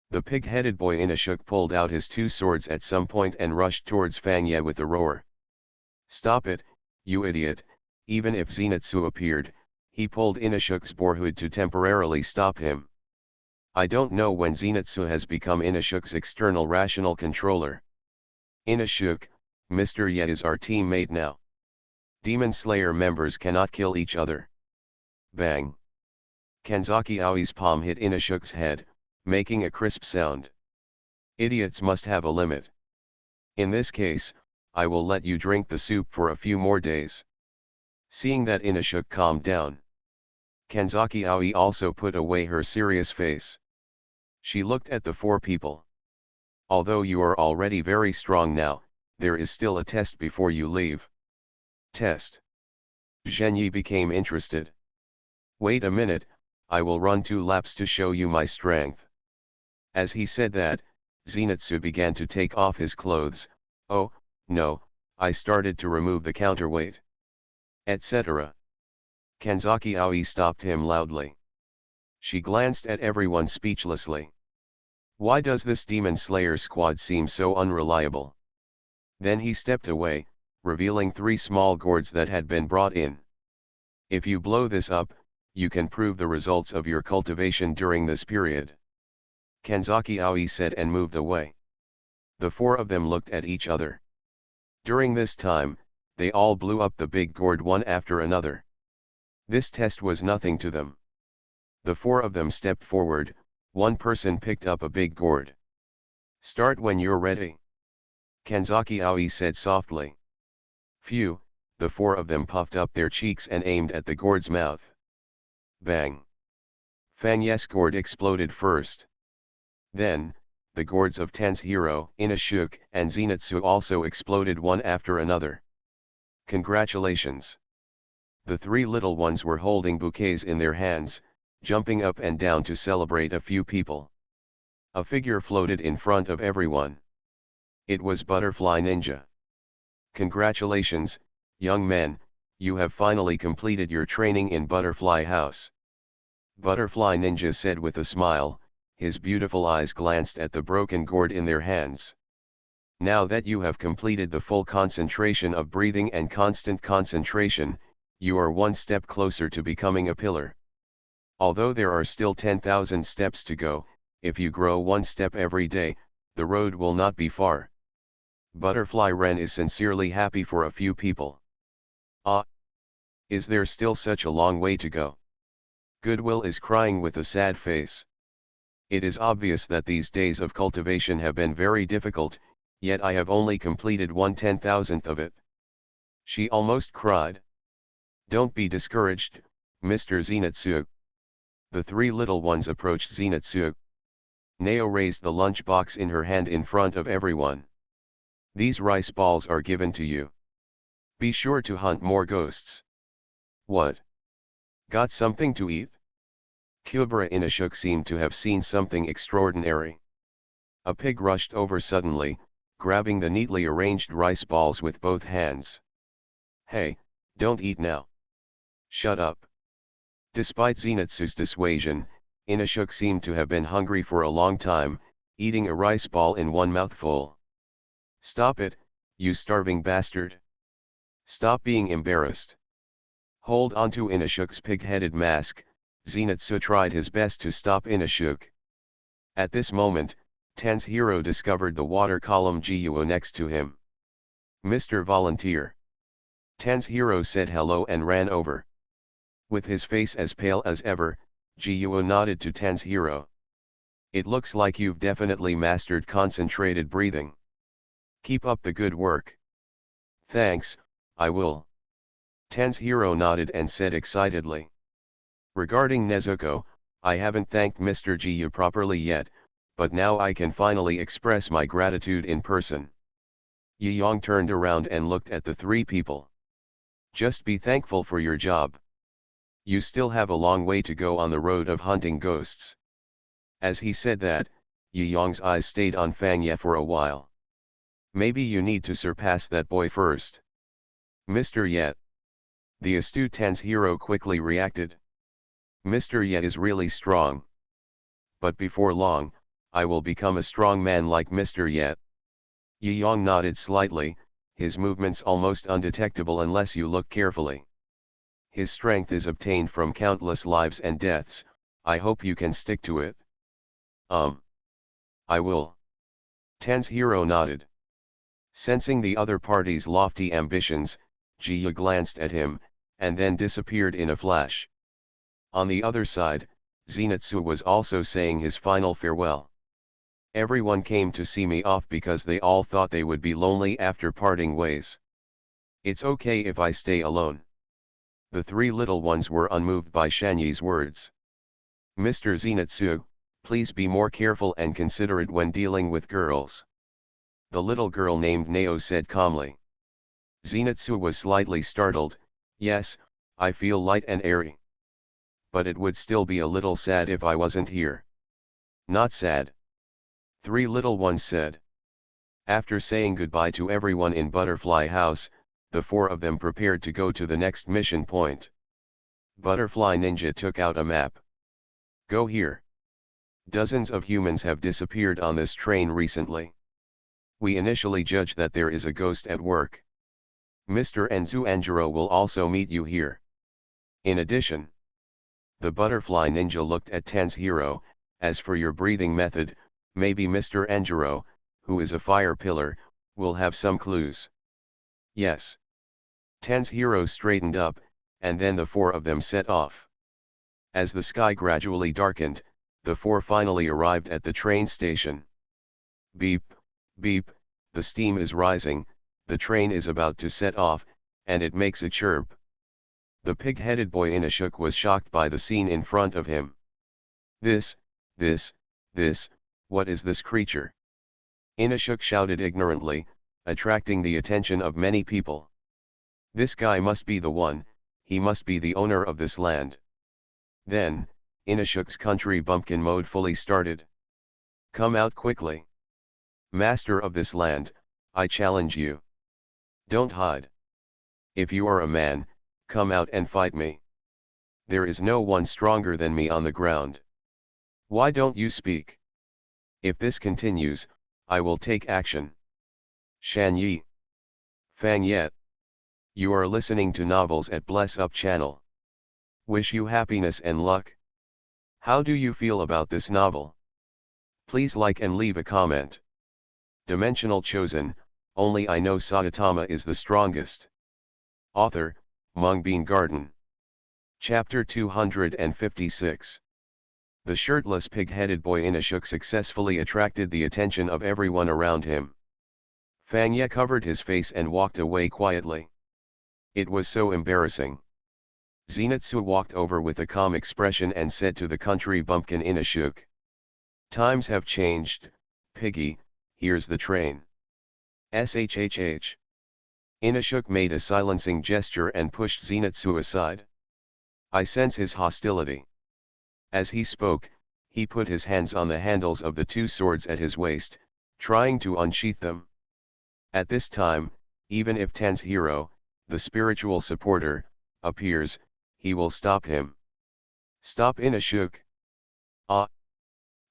The pig-headed boy Inashuk pulled out his two swords at some point and rushed towards Fang Ye with a roar. Stop it, you idiot! Even if Zenitsu appeared, he pulled Inashuk's boarhood to temporarily stop him. I don't know when Zenitsu has become Inashuk's external rational controller. Inashuk, Mr. Ye is our teammate now. Demon Slayer members cannot kill each other. Bang! Kanzaki Aoi's palm hit Inashuk's head, making a crisp sound. Idiots must have a limit. In this case, I will let you drink the soup for a few more days. Seeing that Inashuk calmed down, Kanzaki Aoi also put away her serious face. She looked at the four people. Although you are already very strong now, there is still a test before you leave. Test. Zhenyi became interested. Wait a minute, I will run 2 laps to show you my strength. As he said that, Zenitsu began to take off his clothes. Oh, no, I started to remove the counterweight. Etc. Kanzaki Aoi stopped him loudly. She glanced at everyone speechlessly. Why does this Demon Slayer squad seem so unreliable? Then he stepped away, revealing 3 small gourds that had been brought in. If you blow this up, you can prove the results of your cultivation during this period. Kanzaki Aoi said and moved away. The 4 of them looked at each other. During this time, they all blew up the big gourd one after another. This test was nothing to them. The 4 of them stepped forward, one person picked up a big gourd. Start when you're ready. Kanzaki Aoi said softly. Phew, the 4 of them puffed up their cheeks and aimed at the gourd's mouth. Bang! Fang Ye's gourd exploded first. Then, the gourds of Ten's hero, Inashuk, and Zenitsu also exploded one after another. Congratulations! The 3 little ones were holding bouquets in their hands, jumping up and down to celebrate a few people. A figure floated in front of everyone. It was Butterfly Ninja. Congratulations, young men, you have finally completed your training in Butterfly House. Butterfly Ninja said with a smile, his beautiful eyes glanced at the broken gourd in their hands. Now that you have completed the full concentration of breathing and constant concentration, you are one step closer to becoming a pillar. Although there are still 10,000 steps to go, if you grow 1 step every day, the road will not be far. Butterfly Ren is sincerely happy for a few people. Ah! Is there still such a long way to go? Goodwill is crying with a sad face. It is obvious that these days of cultivation have been very difficult, yet I have only completed 1/10,000th of it. She almost cried. Don't be discouraged, Mr. Zenitsu. The 3 little ones approached Zenitsu. Neo raised the lunch box in her hand in front of everyone. These rice balls are given to you. Be sure to hunt more ghosts. What? Got something to eat? Kyubara Inashuk seemed to have seen something extraordinary. A pig rushed over suddenly, grabbing the neatly arranged rice balls with both hands. Hey, don't eat now. Shut up. Despite Zenitsu's dissuasion, Inashuk seemed to have been hungry for a long time, eating a rice ball in one mouthful. Stop it, you starving bastard. Stop being embarrassed. Hold on to Inashuk's pig-headed mask. Zenitsu tried his best to stop Inashuk. At this moment, Ten's hero discovered the water column Gyuo next to him. Mr. Volunteer. Ten's hero said hello and ran over. With his face as pale as ever, Gyuo nodded to Ten's hero. It looks like you've definitely mastered concentrated breathing. Keep up the good work. Thanks, I will. Ten's hero nodded and said excitedly. Regarding Nezuko, I haven't thanked Mr. Gyuo properly yet, but now I can finally express my gratitude in person. Yi Yang turned around and looked at the three people. Just be thankful for your job. You still have a long way to go on the road of hunting ghosts. As he said that, Yi Yang's eyes stayed on Fang Ye for a while. Maybe you need to surpass that boy first. Mr. Ye. The astute Ten's hero quickly reacted. Mr. Ye is really strong. But before long, I will become a strong man like Mr. Ye. Yi Yang nodded slightly, his movements almost undetectable unless you look carefully. His strength is obtained from countless lives and deaths, I hope you can stick to it. I will. Ten's hero nodded. Sensing the other party's lofty ambitions, Ji glanced at him, and then disappeared in a flash. On the other side, Zenitsu was also saying his final farewell. Everyone came to see me off because they all thought they would be lonely after parting ways. It's okay if I stay alone. The three little ones were unmoved by Shanyi's words. Mr. Zenitsu, please be more careful and considerate when dealing with girls. The little girl named Nao said calmly. Zenitsu was slightly startled. Yes, I feel light and airy. But it would still be a little sad if I wasn't here. Not sad. Three little ones said. After saying goodbye to everyone in Butterfly House, the four of them prepared to go to the next mission point. Butterfly Ninja took out a map. Go here. Dozens of humans have disappeared on this train recently. We initially judge that there is a ghost at work. Mr. Enzu Anjiro will also meet you here. In addition, the Butterfly Ninja looked at Ten's hero. As for your breathing method, maybe Mr. Anjiro, who is a fire pillar, will have some clues. Yes. Ten's hero straightened up, and then the four of them set off. As the sky gradually darkened, the four finally arrived at the train station. Beep, beep, the steam is rising, the train is about to set off, and it makes a chirp. The pig-headed boy Inashuk was shocked by the scene in front of him. This, what is this creature? Inashuk shouted ignorantly, attracting the attention of many people. This guy must be the one, he must be the owner of this land. Then, Inashuk's country bumpkin mode fully started. Come out quickly. Master of this land, I challenge you. Don't hide. If you are a man, come out and fight me. There is no one stronger than me on the ground. Why don't you speak? If this continues, I will take action. Shan Yi. Fang Ye. You are listening to novels at Bless Up channel. Wish you happiness and luck. How do you feel about this novel? Please like and leave a comment. Dimensional Chosen, only I know Saitama is the strongest. Author, Mungbean Garden. Chapter 256. The shirtless pig-headed boy Inashuk successfully attracted the attention of everyone around him. Fang Ye covered his face and walked away quietly. It was so embarrassing. Zenitsu walked over with a calm expression and said to the country bumpkin Inashuk. Times have changed, piggy, here's the train. Shhh. Inashuk made a silencing gesture and pushed Zenitsu aside. I sense his hostility. As he spoke, he put his hands on the handles of the two swords at his waist, trying to unsheath them. At this time, even if Ten's hero, the spiritual supporter, appears, he will stop him. Stop Inashuk. Ah!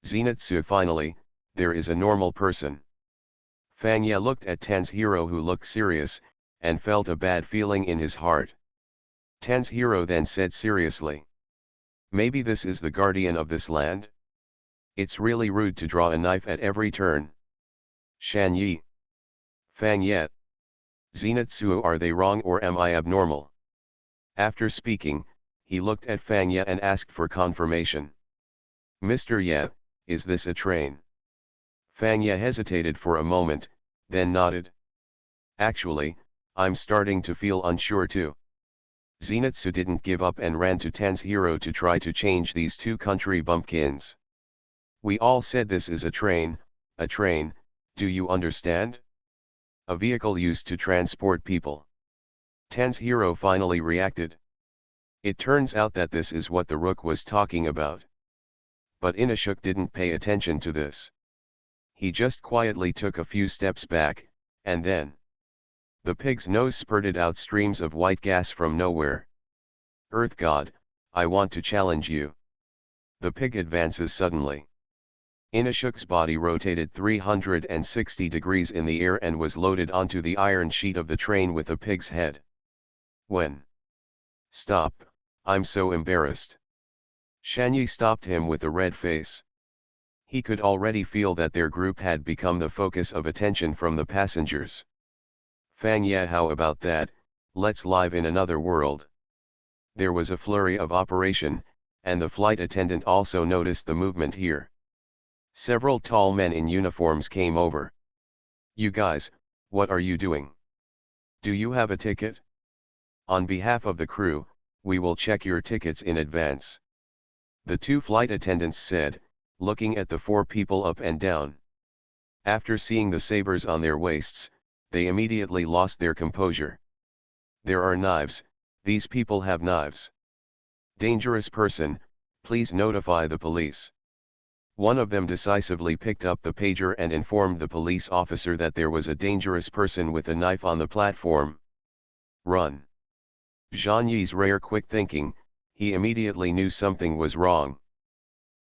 Zenitsu finally, there is a normal person. Fang Ye looked at Ten's hero who looked serious, and felt a bad feeling in his heart. Ten's hero then said seriously. Maybe this is the guardian of this land? It's really rude to draw a knife at every turn. Shan Yi. Fang Ye. Zenitsu, are they wrong or am I abnormal? After speaking, he looked at Fang Ye and asked for confirmation. Mr. Ye, is this a train? Fang Ye hesitated for a moment, then nodded. Actually, I'm starting to feel unsure too. Zenitsu didn't give up and ran to Ten's hero to try to change these two country bumpkins. We all said this is a train, do you understand? A vehicle used to transport people. Ten's hero finally reacted. It turns out that this is what the Rook was talking about. But Inashuk didn't pay attention to this. He just quietly took a few steps back, and then the pig's nose spurted out streams of white gas from nowhere. Earth God, I want to challenge you. The pig advances suddenly. Inashuk's body rotated 360 degrees in the air and was loaded onto the iron sheet of the train with the pig's head. When? Stop, I'm so embarrassed. Shanyi stopped him with a red face. He could already feel that their group had become the focus of attention from the passengers. Fang Ye, how about that, let's live in another world. There was a flurry of operation, and the flight attendant also noticed the movement here. Several tall men in uniforms came over. You guys, what are you doing? Do you have a ticket? On behalf of the crew, we will check your tickets in advance. The two flight attendants said, looking at the four people up and down. After seeing the sabers on their waists, they immediately lost their composure. There are knives, these people have knives. Dangerous person, please notify the police. One of them decisively picked up the pager and informed the police officer that there was a dangerous person with a knife on the platform. Run. Zhang Yi's rare quick thinking, he immediately knew something was wrong.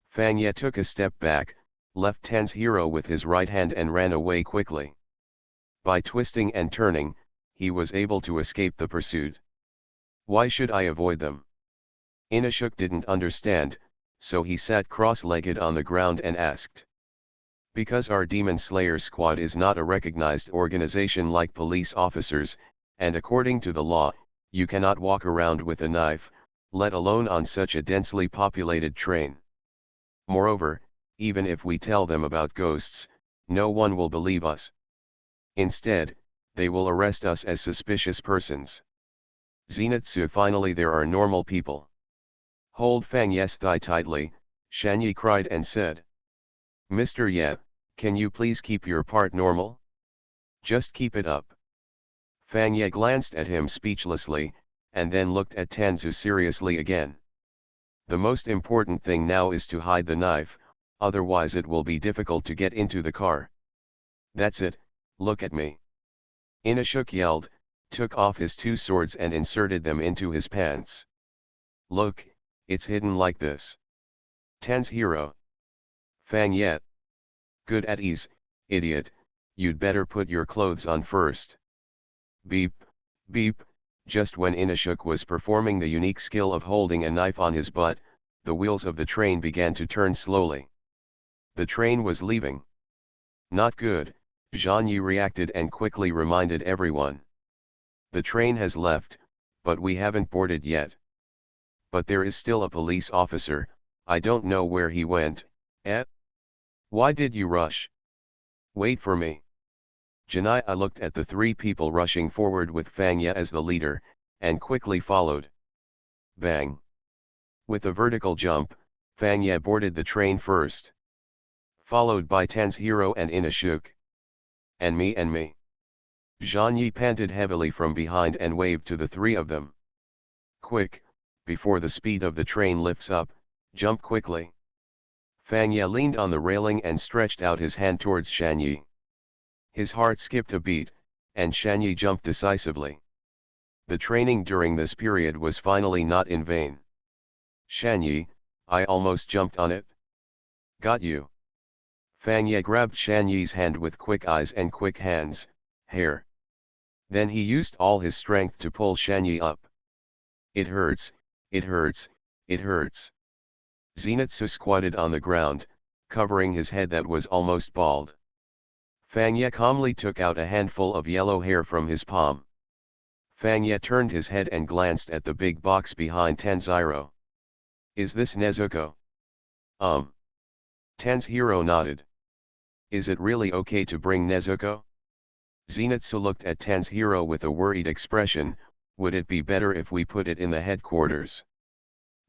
Fang Ye took a step back, left Ten's hero with his right hand and ran away quickly. By twisting and turning, he was able to escape the pursuit. Why should I avoid them? Inashuk didn't understand, so he sat cross-legged on the ground and asked. Because our Demon Slayer squad is not a recognized organization like police officers, and according to the law, you cannot walk around with a knife, let alone on such a densely populated train. Moreover, even if we tell them about ghosts, no one will believe us. Instead, they will arrest us as suspicious persons. Zenitsu, finally there are normal people. Hold Fang Ye's thigh tightly, Shanyi cried and said. Mr. Ye, can you please keep your part normal? Just keep it up. Fang Ye glanced at him speechlessly, and then looked at Tanzu seriously again. The most important thing now is to hide the knife, otherwise it will be difficult to get into the car. That's it, look at me. Inashuk yelled, took off his two swords and inserted them into his pants. Look, it's hidden like this. Tan's hero. Fang Ye. Good at ease, idiot, you'd better put your clothes on first. Beep, beep, just when Inashuk was performing the unique skill of holding a knife on his butt, the wheels of the train began to turn slowly. The train was leaving. Not good, Zhang Yi reacted and quickly reminded everyone. The train has left, but we haven't boarded yet. But there is still a police officer, I don't know where he went, eh? Why did you rush? Wait for me. Janai looked at the three people rushing forward with Fang Ye as the leader, and quickly followed. Bang! With a vertical jump, Fang Ye boarded the train first. Followed by Tan's hero and Inashuk. And me. Zhang Yi panted heavily from behind and waved to the three of them. Quick, before the speed of the train lifts up, jump quickly. Fang Ye leaned on the railing and stretched out his hand towards Shanyi. His heart skipped a beat, and Shanyi jumped decisively. The training during this period was finally not in vain. Shanyi, I almost jumped on it. Got you. Fang Ye grabbed Shanyi's hand with quick eyes and quick hands, hair. Then he used all his strength to pull Shanyi up. It hurts, it hurts, it hurts. Zenitsu squatted on the ground, covering his head that was almost bald. Fang Ye calmly took out a handful of yellow hair from his palm. Fang Ye turned his head and glanced at the big box behind Tanziro. Is this Nezuko? Tan's hero nodded. Is it really okay to bring Nezuko? Zenitsu looked at Tan's hero with a worried expression, would it be better if we put it in the headquarters?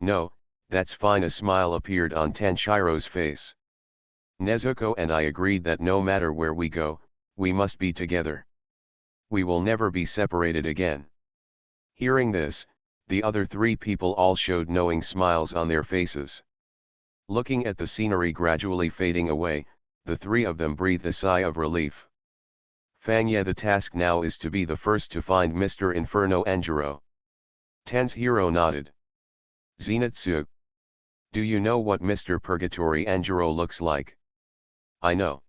No, that's fine. A smile appeared on Tanshiro's face. Nezuko and I agreed that no matter where we go, we must be together. We will never be separated again. Hearing this, the other three people all showed knowing smiles on their faces. Looking at the scenery gradually fading away, the three of them breathed a sigh of relief. Fanya, the task now is to be the first to find Mr. Inferno Anjiro. Ten's hero nodded. Zenitsu. Do you know what Mr. Purgatory Anjiro looks like? I know.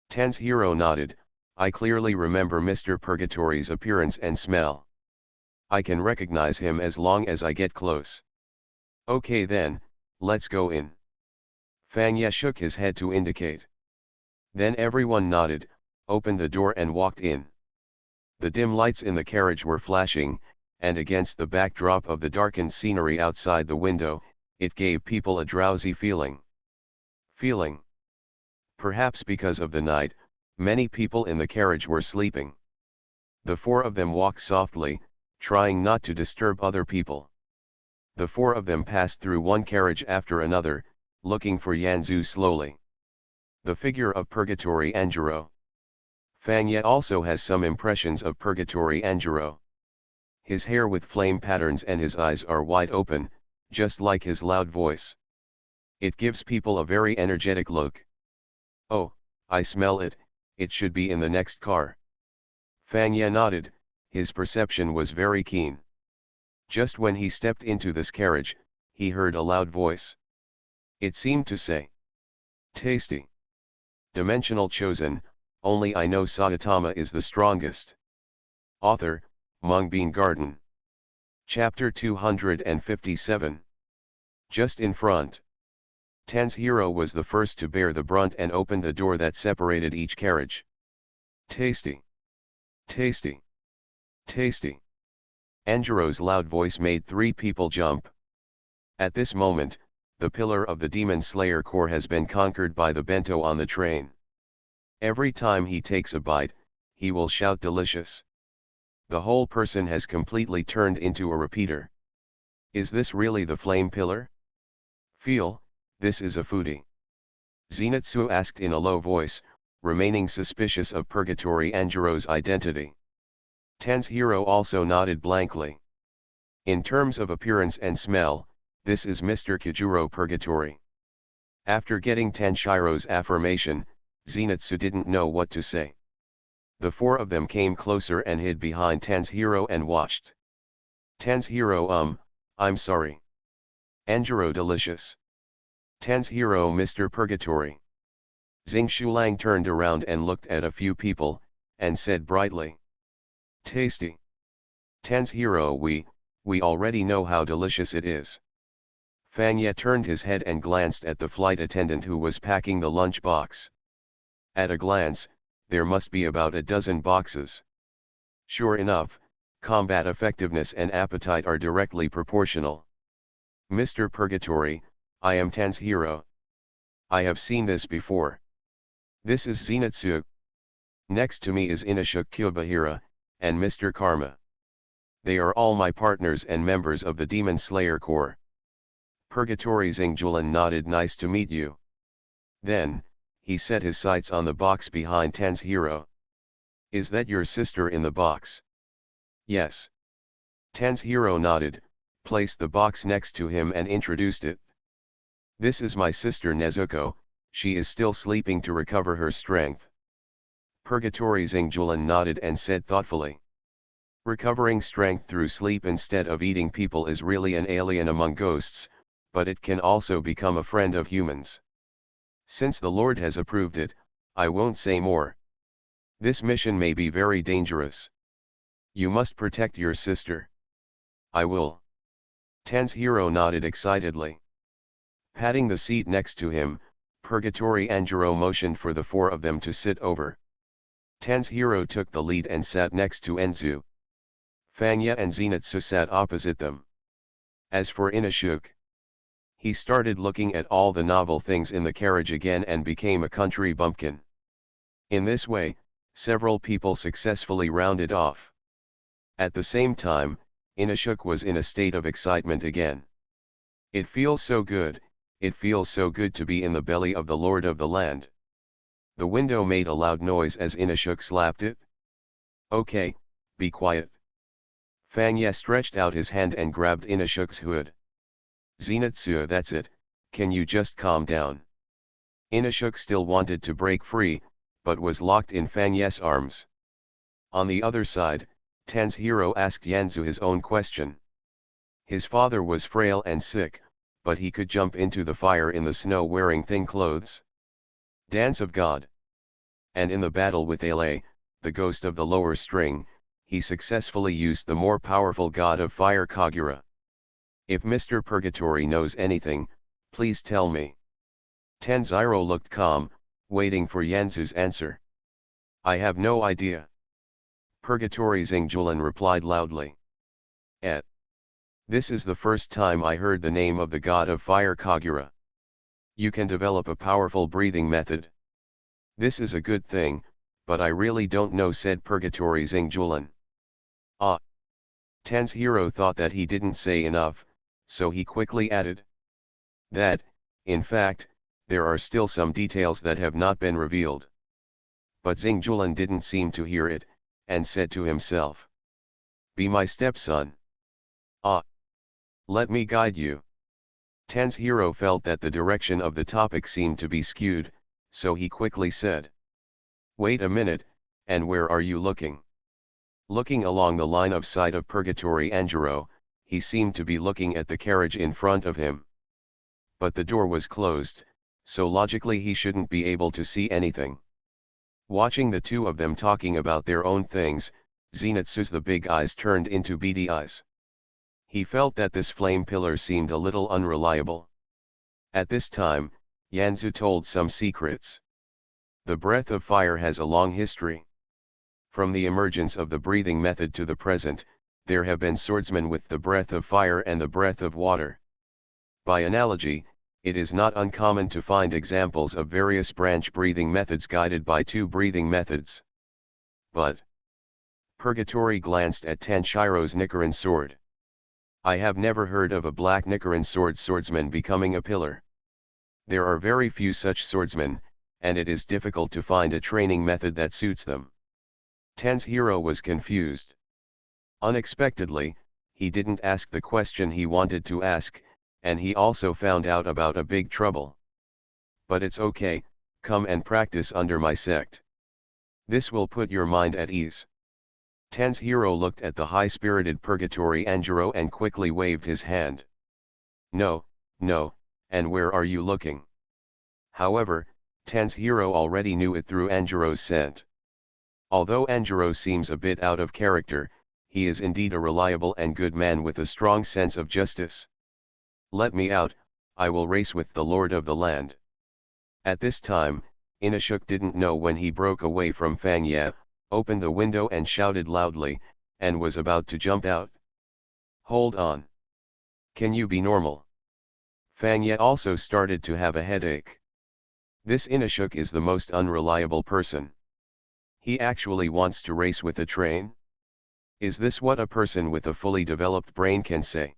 Ten's hero nodded. I clearly remember Mr. Purgatory's appearance and smell. I can recognize him as long as I get close. Okay then, let's go in. Fanya shook his head to indicate. Then everyone nodded, opened the door and walked in. The dim lights in the carriage were flashing, and against the backdrop of the darkened scenery outside the window, it gave people a drowsy feeling. Perhaps because of the night, many people in the carriage were sleeping. The four of them walked softly, trying not to disturb other people. The four of them passed through one carriage after another, looking for Yanzu slowly. The figure of Purgatory Anjiro. Fanya also has some impressions of Purgatory Anjiro. His hair with flame patterns and his eyes are wide open, just like his loud voice. It gives people a very energetic look. Oh, I smell it, it should be in the next car. Fanya nodded, his perception was very keen. Just when he stepped into this carriage, he heard a loud voice. It seemed to say, tasty. Dimensional chosen, only I know Saitama is the strongest. Author, Mung Garden. Chapter 257. Just in front. Ten's hero was the first to bear the brunt and opened the door that separated each carriage. Tasty. Tasty. Tasty. Anjiro's loud voice made three people jump. At this moment, the pillar of the Demon Slayer core has been conquered by the bento on the train. Every time he takes a bite, he will shout delicious. The whole person has completely turned into a repeater. Is this really the flame pillar? Feel, this is a foodie. Zenitsu asked in a low voice, remaining suspicious of Purgatory Anjiro's identity. Ten's hero also nodded blankly. In terms of appearance and smell, this is Mr. Kujuro Purgatory. After getting Tenshiro's affirmation, Zenitsu didn't know what to say. The four of them came closer and hid behind Ten's hero and watched. Ten's hero I'm sorry. Anjiro delicious. Ten's hero Mr. Purgatory. Xing Shulang turned around and looked at a few people, and said brightly. Tasty. Ten's hero we already know how delicious it is. Fanya turned his head and glanced at the flight attendant who was packing the lunch box. At a glance, there must be about a dozen boxes. Sure enough, combat effectiveness and appetite are directly proportional. Mr. Purgatory, I am Ten's hero. I have seen this before. This is Zenitsu. Next to me is Inashuk Kyubahira, and Mr. Karma. They are all my partners and members of the Demon Slayer Corps. Purgatory Xingjulan nodded. Nice to meet you. Then, he set his sights on the box behind Ten's hero. Is that your sister in the box? Yes. Ten's hero nodded, placed the box next to him and introduced it. This is my sister Nezuko, she is still sleeping to recover her strength. Purgatory Xingjulan nodded and said thoughtfully. Recovering strength through sleep instead of eating people is really an alien among ghosts, but it can also become a friend of humans. Since the Lord has approved it, I won't say more. This mission may be very dangerous. You must protect your sister. I will. Ten's hero nodded excitedly. Patting the seat next to him, Purgatory Anjiro motioned for the four of them to sit over. Ten's hero took the lead and sat next to Enzu. Fanya and Zenitsu sat opposite them. As for Inashuk, he started looking at all the novel things in the carriage again and became a country bumpkin. In this way, several people successfully rounded off. At the same time, Inashuk was in a state of excitement again. It feels so good to be in the belly of the Lord of the Land. The window made a loud noise as Inashuk slapped it. Okay, be quiet. Fang Ye stretched out his hand and grabbed Inashuk's hood. Zenitsu, that's it, can you just calm down? Inashuk still wanted to break free, but was locked in Fang Ye's arms. On the other side, Ten's hero asked Yanzu his own question. His father was frail and sick, but he could jump into the fire in the snow wearing thin clothes. Dance of God. And in the battle with Ale, the ghost of the lower string, he successfully used the more powerful god of fire Kagura. If Mr. Purgatory knows anything, please tell me. Tenziro looked calm, waiting for Yanzu's answer. I have no idea. Purgatory Xingjulan replied loudly. This is the first time I heard the name of the god of fire Kagura. You can develop a powerful breathing method. This is a good thing, but I really don't know, said Purgatory Xingjulan. Ah. Ten's hero thought that he didn't say enough, so he quickly added that, in fact, there are still some details that have not been revealed. But Xingjulan didn't seem to hear it, and said to himself. Be my stepson. Ah. Let me guide you. Ten's hero felt that the direction of the topic seemed to be skewed, so he quickly said. Wait a minute, and where are you looking? Looking along the line of sight of Purgatory Anjiro, he seemed to be looking at the carriage in front of him. But the door was closed, so logically he shouldn't be able to see anything. Watching the two of them talking about their own things, Zenitsu's the big eyes turned into beady eyes. He felt that this flame pillar seemed a little unreliable. At this time, Yanzu told some secrets. The breath of fire has a long history. From the emergence of the breathing method to the present, there have been swordsmen with the breath of fire and the breath of water. By analogy, it is not uncommon to find examples of various branch breathing methods guided by two breathing methods. But Purgatory glanced at Tenshiro's Nichiren sword. I have never heard of a black Nichiren swordsman becoming a pillar. There are very few such swordsmen, and it is difficult to find a training method that suits them. Ten's hero was confused. Unexpectedly, he didn't ask the question he wanted to ask, and he also found out about a big trouble. But it's okay, come and practice under my sect. This will put your mind at ease. Ten's hero looked at the high-spirited Purgatory Anjiro and quickly waved his hand. No, no, and where are you looking? However, Ten's hero already knew it through Anjiro's scent. Although Anjiro seems a bit out of character, he is indeed a reliable and good man with a strong sense of justice. Let me out, I will race with the Lord of the Land. At this time, Inashuk didn't know when he broke away from Fang Ye, opened the window and shouted loudly, and was about to jump out. Hold on. Can you be normal? Fang Ye also started to have a headache. This Inashuk is the most unreliable person. He actually wants to race with a train? Is this what a person with a fully developed brain can say?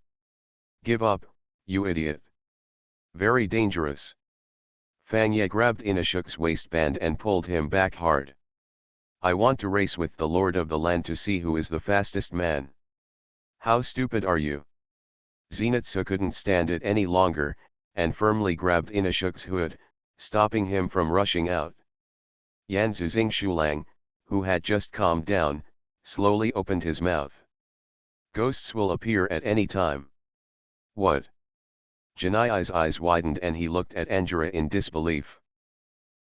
Give up, you idiot. Very dangerous. Fang Ye grabbed Inashuk's waistband and pulled him back hard. I want to race with the Lord of the Land to see who is the fastest man. How stupid are you? Zenitsu couldn't stand it any longer, and firmly grabbed Inashuk's hood, stopping him from rushing out. Yanzu Xingjulang, who had just calmed down, slowly opened his mouth. Ghosts will appear at any time. What? Janai's eyes widened and he looked at Anjira in disbelief.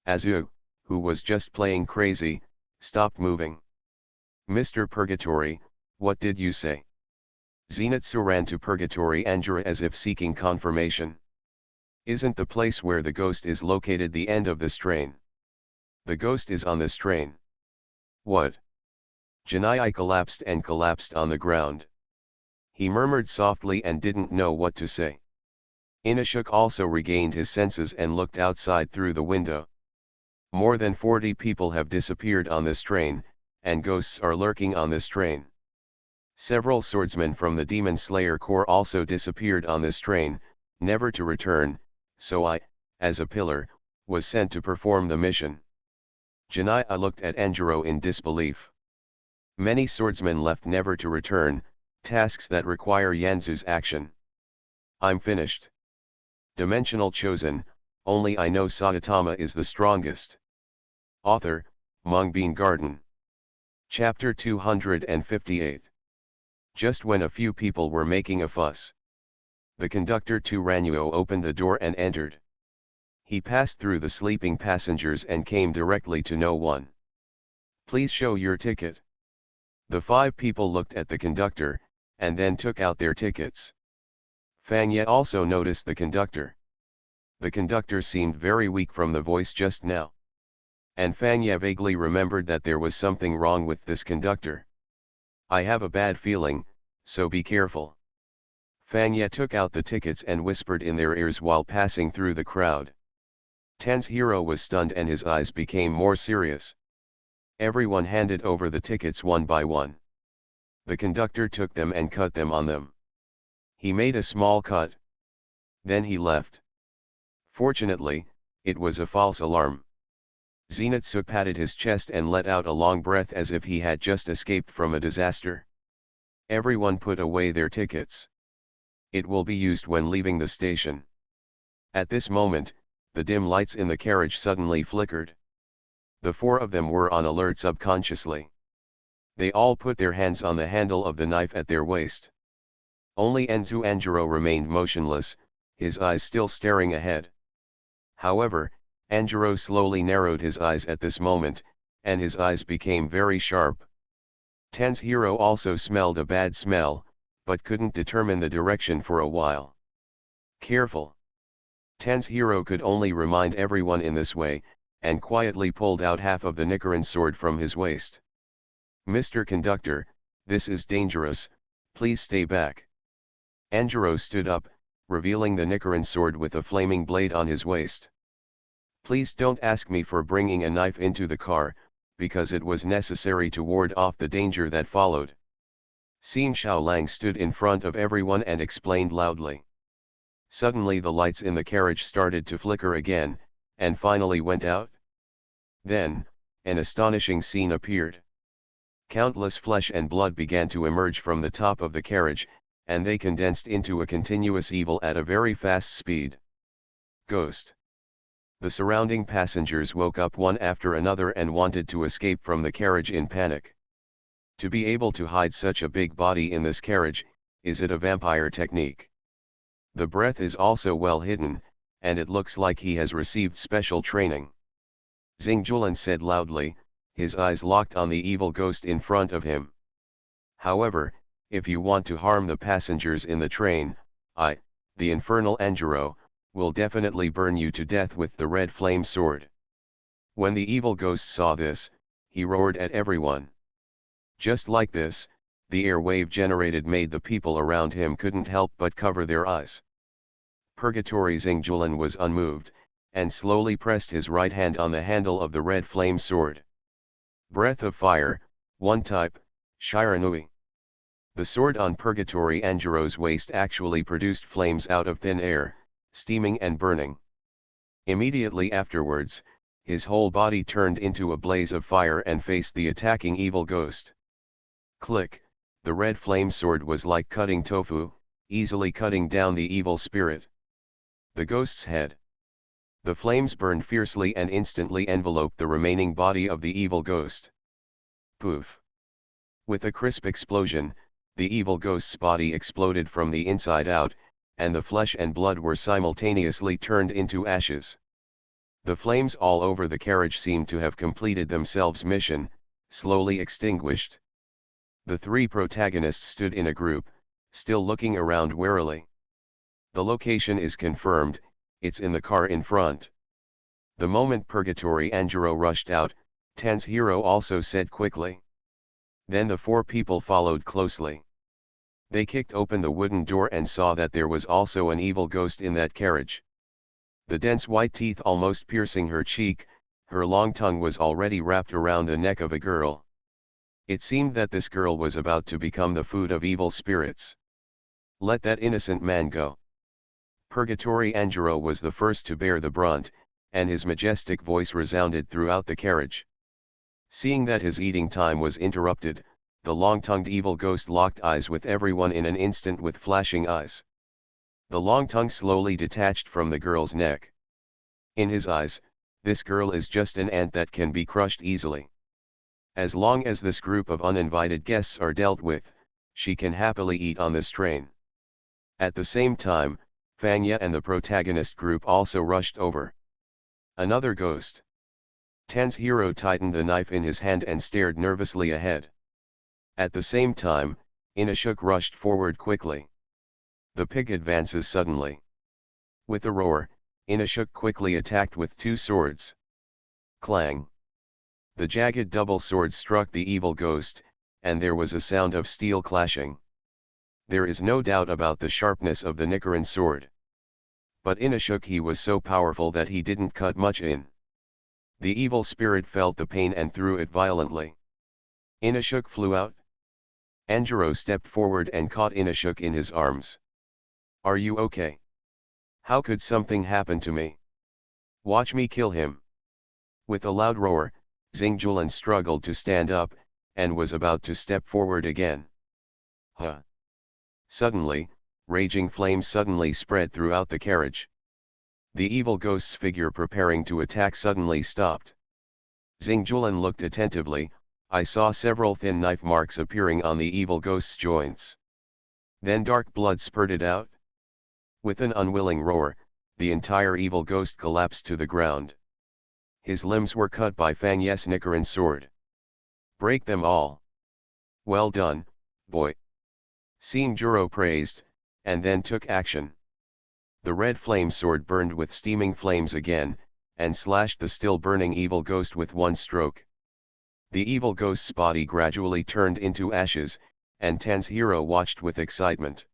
Azu, who was just playing crazy, stopped moving. Mr. Purgatory, what did you say? Zenitsu ran to Purgatory Anjira as if seeking confirmation. Isn't the place where the ghost is located the end of the strain? The ghost is on the strain. What? Janai collapsed on the ground. He murmured softly and didn't know what to say. Inashuk also regained his senses and looked outside through the window. More than 40 people have disappeared on this train, and ghosts are lurking on this train. Several swordsmen from the Demon Slayer Corps also disappeared on this train, never to return, so I, as a pillar, was sent to perform the mission. Janai looked at Anjiro in disbelief. Many swordsmen left never to return, tasks that require Yanzu's action. I'm finished. Dimensional chosen, only I know Saitama is the strongest. Author, Mung Garden. Chapter 258. Just when a few people were making a fuss, the conductor to Ranuo opened the door and entered. He passed through the sleeping passengers and came directly to no one. Please show your ticket. The 5 people looked at the conductor, and then took out their tickets. Fang Ye also noticed the conductor. The conductor seemed very weak from the voice just now. And Fang Ye vaguely remembered that there was something wrong with this conductor. I have a bad feeling, so be careful. Fang Ye took out the tickets and whispered in their ears while passing through the crowd. Ten's hero was stunned and his eyes became more serious. Everyone handed over the tickets one by one. The conductor took them and cut them on them. He made a small cut. Then he left. Fortunately, it was a false alarm. Zenitsu patted his chest and let out a long breath as if he had just escaped from a disaster. Everyone put away their tickets. It will be used when leaving the station. At this moment, the dim lights in the carriage suddenly flickered. The 4 of them were on alert subconsciously. They all put their hands on the handle of the knife at their waist. Only Enzu Anjiro remained motionless, his eyes still staring ahead. However, Anjiro slowly narrowed his eyes at this moment, and his eyes became very sharp. Ten's hero also smelled a bad smell, but couldn't determine the direction for a while. Careful! Ten's hero could only remind everyone in this way, and quietly pulled out half of the Nichiren sword from his waist. Mr. Conductor, this is dangerous, please stay back. Anjiro stood up, revealing the Nichiren sword with a flaming blade on his waist. Please don't ask me for bringing a knife into the car, because it was necessary to ward off the danger that followed. Xin Xiaolang stood in front of everyone and explained loudly. Suddenly the lights in the carriage started to flicker again, and finally went out. Then, an astonishing scene appeared. Countless flesh and blood began to emerge from the top of the carriage, and they condensed into a continuous evil at a very fast speed. Ghost. The surrounding passengers woke up one after another and wanted to escape from the carriage in panic. To be able to hide such a big body in this carriage, is it a vampire technique? The breath is also well hidden, and it looks like he has received special training. Xingjulan said loudly, his eyes locked on the evil ghost in front of him. However, if you want to harm the passengers in the train, the infernal Anjiro, will definitely burn you to death with the red flame sword. When the evil ghost saw this, he roared at everyone. Just like this, the air wave generated made the people around him couldn't help but cover their eyes. Purgatory Xingjulan was unmoved, and slowly pressed his right hand on the handle of the red flame sword. Breath of fire, 1 type, Shiranui. The sword on Purgatory Anjiro's waist actually produced flames out of thin air, steaming and burning. Immediately afterwards, his whole body turned into a blaze of fire and faced the attacking evil ghost. Click, the red flame sword was like cutting tofu, easily cutting down the evil spirit. The ghost's head. The flames burned fiercely and instantly enveloped the remaining body of the evil ghost. Poof! With a crisp explosion, the evil ghost's body exploded from the inside out, and the flesh and blood were simultaneously turned into ashes. The flames all over the carriage seemed to have completed themselves mission, slowly extinguished. The 3 protagonists stood in a group, still looking around warily. The location is confirmed, it's in the car in front. The moment Purgatory Anjiro rushed out, Ten's hero also said quickly. Then the 4 people followed closely. They kicked open the wooden door and saw that there was also an evil ghost in that carriage. The dense white teeth almost piercing her cheek, her long tongue was already wrapped around the neck of a girl. It seemed that this girl was about to become the food of evil spirits. Let that innocent man go. Purgatory Anjiro was the first to bear the brunt, and his majestic voice resounded throughout the carriage. Seeing that his eating time was interrupted, The long-tongued evil ghost locked eyes with everyone in an instant with flashing eyes. The long tongue slowly detached from the girl's neck. In his eyes, this girl is just an ant that can be crushed easily. As long as this group of uninvited guests are dealt with, she can happily eat on this train. At the same time, Fanya and the protagonist group also rushed over. Another ghost. Ten's hero tightened the knife in his hand and stared nervously ahead. At the same time, Inashuk rushed forward quickly. The pig advances suddenly. With a roar, Inashuk quickly attacked with two swords. Clang! The jagged double sword struck the evil ghost, and there was a sound of steel clashing. There is no doubt about the sharpness of the Nichiren sword. But Inashuk he was so powerful that he didn't cut much in. The evil spirit felt the pain and threw it violently. Inashuk flew out. Anjiro stepped forward and caught Inashuk in his arms. Are you okay? How could something happen to me? Watch me kill him. With a loud roar, Xingjulan struggled to stand up, and was about to step forward again. Huh! Suddenly, raging flames suddenly spread throughout the carriage. The evil ghost's figure preparing to attack suddenly stopped. Xingjulan looked attentively. I saw several thin knife marks appearing on the evil ghost's joints. Then dark blood spurted out. With an unwilling roar, the entire evil ghost collapsed to the ground. His limbs were cut by Fanya's Nichiren sword. Break them all. Well done, boy. Xingjulan praised, and then took action. The red flame sword burned with steaming flames again, and slashed the still burning evil ghost with one stroke. The evil ghost's body gradually turned into ashes, and Ten's hero watched with excitement.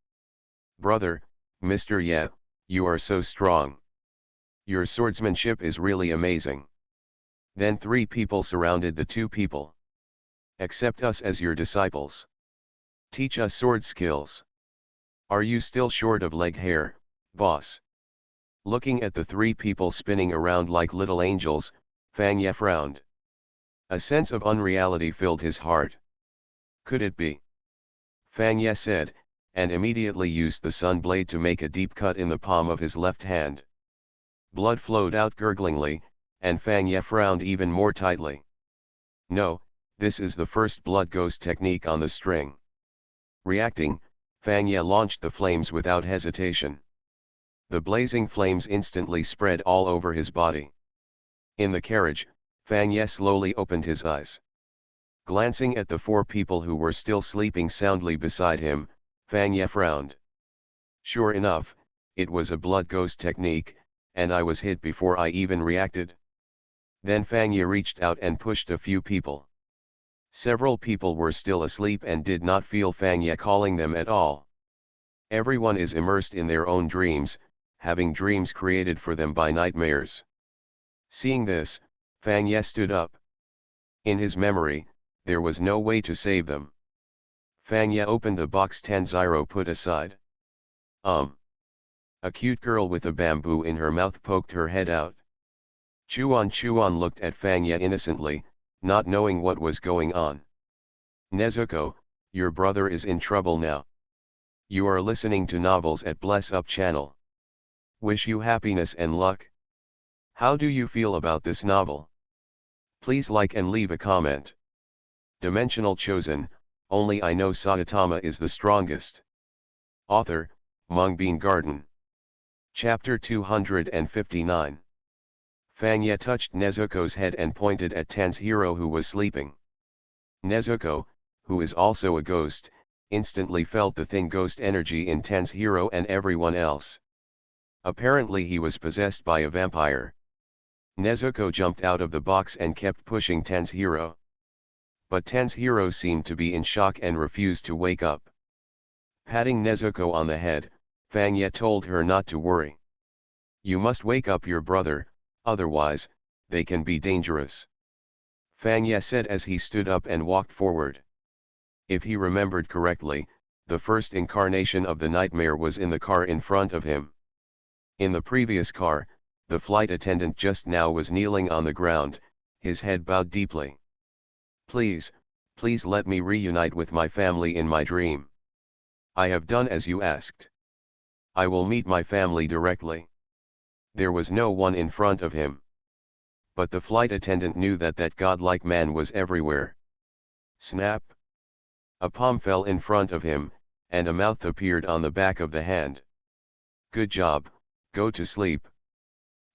Brother, Mr. Ye, you are so strong. Your swordsmanship is really amazing. Then three people surrounded the two people. Accept us as your disciples. Teach us sword skills. Are you still short of leg hair, boss? Looking at the three people spinning around like little angels, Fanya frowned. A sense of unreality filled his heart. Could it be? Fanya said, and immediately used the sun blade to make a deep cut in the palm of his left hand. Blood flowed out gurglingly, and Fanya frowned even more tightly. No, this is the first blood ghost technique on the string. Reacting, Fanya launched the flames without hesitation. The blazing flames instantly spread all over his body. In the carriage, Fanya slowly opened his eyes. Glancing at the four people who were still sleeping soundly beside him, Fanya frowned. Sure enough, it was a blood ghost technique, and I was hit before I even reacted. Then Fanya reached out and pushed a few people. Several people were still asleep and did not feel Fanya calling them at all. Everyone is immersed in their own dreams, having dreams created for them by nightmares. Seeing this, Fanya stood up. In his memory, there was no way to save them. Fanya opened the box Tanjiro put aside. A cute girl with a bamboo in her mouth poked her head out. Chuan looked at Fanya innocently, not knowing what was going on. Nezuko, your brother is in trouble now. You are listening to novels at Bless Up channel. Wish you happiness and luck. How do you feel about this novel? Please like and leave a comment. Dimensional Chosen, only I know Saitama is the strongest. Author, Mungbean Garden. Chapter 259. Fanya touched Nezuko's head and pointed at Ten's hero who was sleeping. Nezuko, who is also a ghost, instantly felt the thin ghost energy in Ten's hero and everyone else. Apparently he was possessed by a vampire. Nezuko jumped out of the box and kept pushing Ten's hero. But Ten's hero seemed to be in shock and refused to wake up. Patting Nezuko on the head, Fanya told her not to worry. You must wake up your brother, otherwise, they can be dangerous. Fanya said as he stood up and walked forward. If he remembered correctly, the first incarnation of the nightmare was in the car in front of him. In the previous car, the flight attendant just now was kneeling on the ground, his head bowed deeply. Please, Please let me reunite with my family in my dream. I have done as you asked. I will meet my family directly. There was no one in front of him. But the flight attendant knew that that godlike man was everywhere. Snap! A palm fell in front of him, and a mouth appeared on the back of the hand. Good job, go to sleep.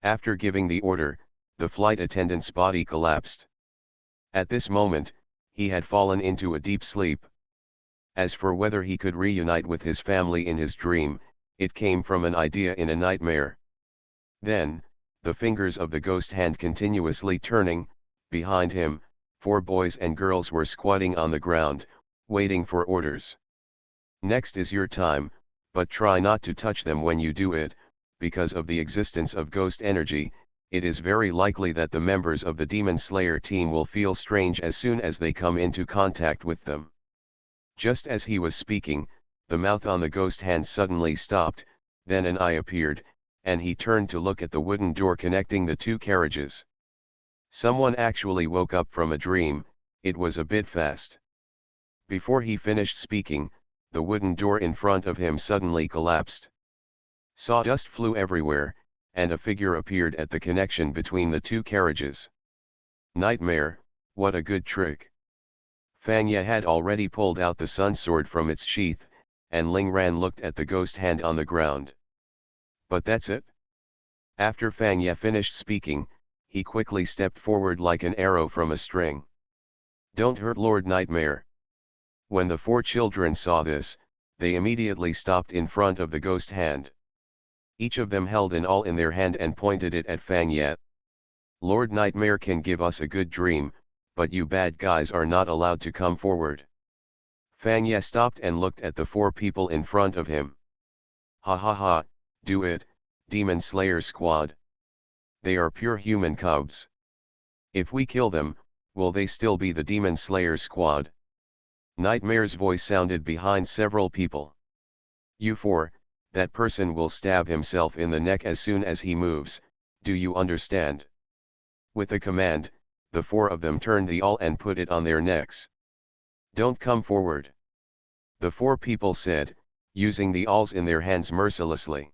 After giving the order, the flight attendant's body collapsed. At this moment, he had fallen into a deep sleep. As for whether he could reunite with his family in his dream, it came from an idea in a nightmare. Then, the fingers of the ghost hand continuously turning, behind him, 4 boys and girls were squatting on the ground, waiting for orders. Next is your time, but try not to touch them when you do it, because of the existence of ghost energy. It is very likely that the members of the Demon Slayer team will feel strange as soon as they come into contact with them. Just as he was speaking, the mouth on the ghost hand suddenly stopped, then an eye appeared, and he turned to look at the wooden door connecting the 2 carriages. Someone actually woke up from a dream. It was a bit fast. Before he finished speaking, the wooden door in front of him suddenly collapsed. Sawdust flew everywhere, and a figure appeared at the connection between the 2 carriages. Nightmare, what a good trick. Fanya had already pulled out the sun sword from its sheath, and Ling Ran looked at the ghost hand on the ground. But that's it? After Fanya finished speaking, he quickly stepped forward like an arrow from a string. Don't hurt Lord Nightmare. When the 4 children saw this, they immediately stopped in front of the ghost hand. Each of them held an awl in their hand and pointed it at Fanya. Lord Nightmare can give us a good dream, but you bad guys are not allowed to come forward. Fanya stopped and looked at the 4 people in front of him. Ha ha ha, do it, Demon Slayer squad. They are pure human cubs. If we kill them, will they still be the Demon Slayer squad? Nightmare's voice sounded behind several people. You 4, that person will stab himself in the neck as soon as he moves, do you understand? With a command, the 4 of them turned the awl and put it on their necks. Don't come forward. The 4 people said, using the awls in their hands mercilessly.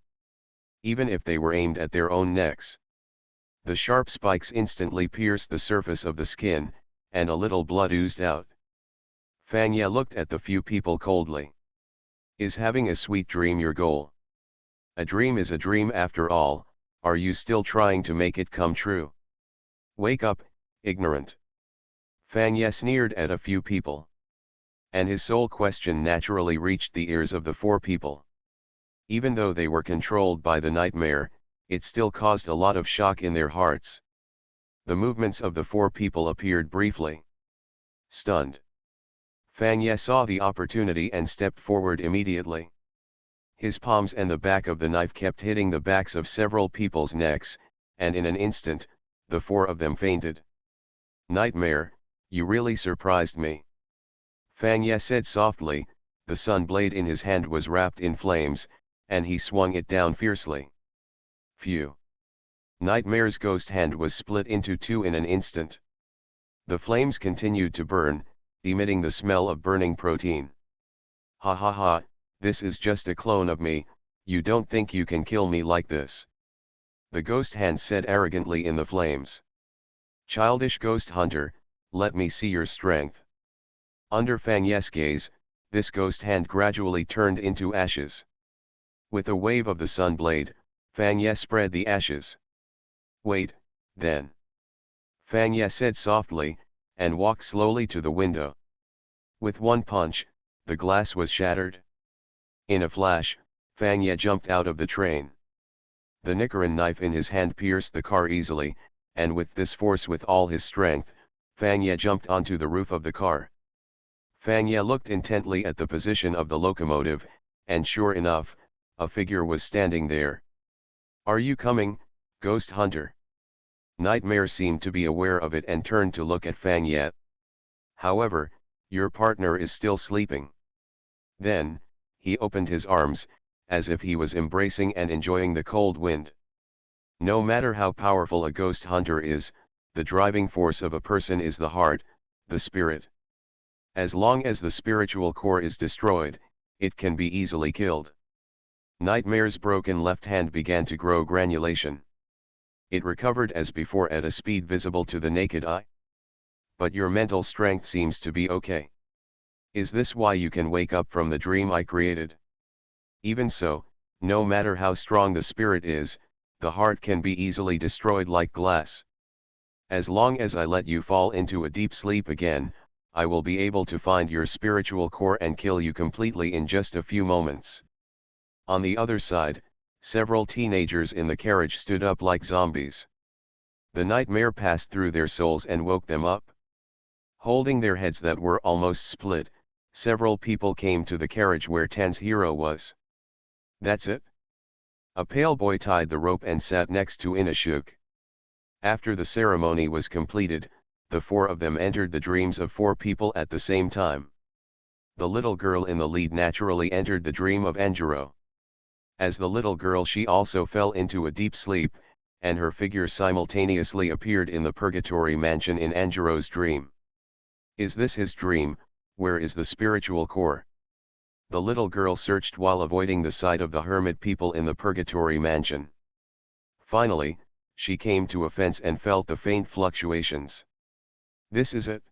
Even if they were aimed at their own necks. The sharp spikes instantly pierced the surface of the skin, and a little blood oozed out. Fanya looked at the few people coldly. Is having a sweet dream your goal? A dream is a dream after all, are you still trying to make it come true? Wake up, ignorant. Fanya sneered at a few people. And his sole question naturally reached the ears of the 4 people. Even though they were controlled by the nightmare, it still caused a lot of shock in their hearts. The movements of the 4 people appeared briefly. Stunned. Fanya saw the opportunity and stepped forward immediately. His palms and the back of the knife kept hitting the backs of several people's necks, and in an instant, the 4 of them fainted. Nightmare, you really surprised me. Fanya said softly, the sun blade in his hand was wrapped in flames, and he swung it down fiercely. Phew. Nightmare's ghost hand was split into 2 in an instant. The flames continued to burn, emitting the smell of burning protein. Ha ha ha, this is just a clone of me, you don't think you can kill me like this. The ghost hand said arrogantly in the flames. Childish ghost hunter, let me see your strength. Under Fanya's gaze, this ghost hand gradually turned into ashes. With a wave of the sun blade, Fanya spread the ashes. Wait, then. Fanya said softly, and walked slowly to the window. With one punch, the glass was shattered. In a flash, Fanya jumped out of the train. The Nichiren knife in his hand pierced the car easily, and with this force with all his strength, Fanya jumped onto the roof of the car. Fanya looked intently at the position of the locomotive, and sure enough, a figure was standing there. Are you coming, ghost hunter? Nightmare seemed to be aware of it and turned to look at Fanya. However, your partner is still sleeping. Then, he opened his arms, as if he was embracing and enjoying the cold wind. No matter how powerful a ghost hunter is, the driving force of a person is the heart, the spirit. As long as the spiritual core is destroyed, it can be easily killed. Nightmare's broken left hand began to grow granulation. It recovered as before at a speed visible to the naked eye. But your mental strength seems to be okay. Is this why you can wake up from the dream I created? Even so, no matter how strong the spirit is, the heart can be easily destroyed like glass. As long as I let you fall into a deep sleep again, I will be able to find your spiritual core and kill you completely in just a few moments. On the other side, several teenagers in the carriage stood up like zombies. The nightmare passed through their souls and woke them up. Holding their heads that were almost split, several people came to the carriage where Ten's hero was. That's it? A pale boy tied the rope and sat next to Inashuk. After the ceremony was completed, the four of them entered the dreams of four people at the same time. The little girl in the lead naturally entered the dream of Anjiro. As the little girl, she also fell into a deep sleep, and her figure simultaneously appeared in the purgatory mansion in Anjiro's dream. Is this his dream? Where is the spiritual core? The little girl searched while avoiding the sight of the hermit people in the purgatory mansion. Finally, she came to a fence and felt the faint fluctuations. This is it.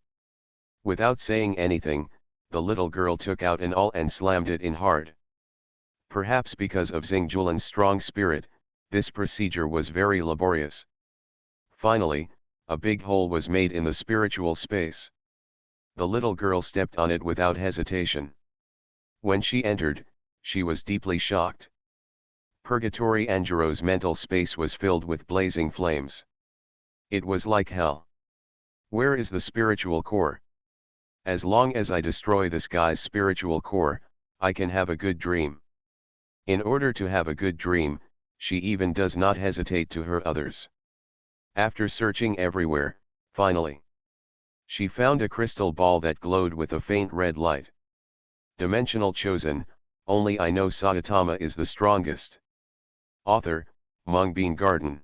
Without saying anything, the little girl took out an awl and slammed it in hard. Perhaps because of Xingjulan's strong spirit, this procedure was very laborious. Finally, a big hole was made in the spiritual space. The little girl stepped on it without hesitation. When she entered, she was deeply shocked. Purgatory Anjiro's mental space was filled with blazing flames. It was like hell. Where is the spiritual core? As long as I destroy this guy's spiritual core, I can have a good dream. In order to have a good dream, she even does not hesitate to hurt others. After searching everywhere, finally, she found a crystal ball that glowed with a faint red light. Dimensional chosen, only I know Saitama is the strongest. Author, Mungbean Garden.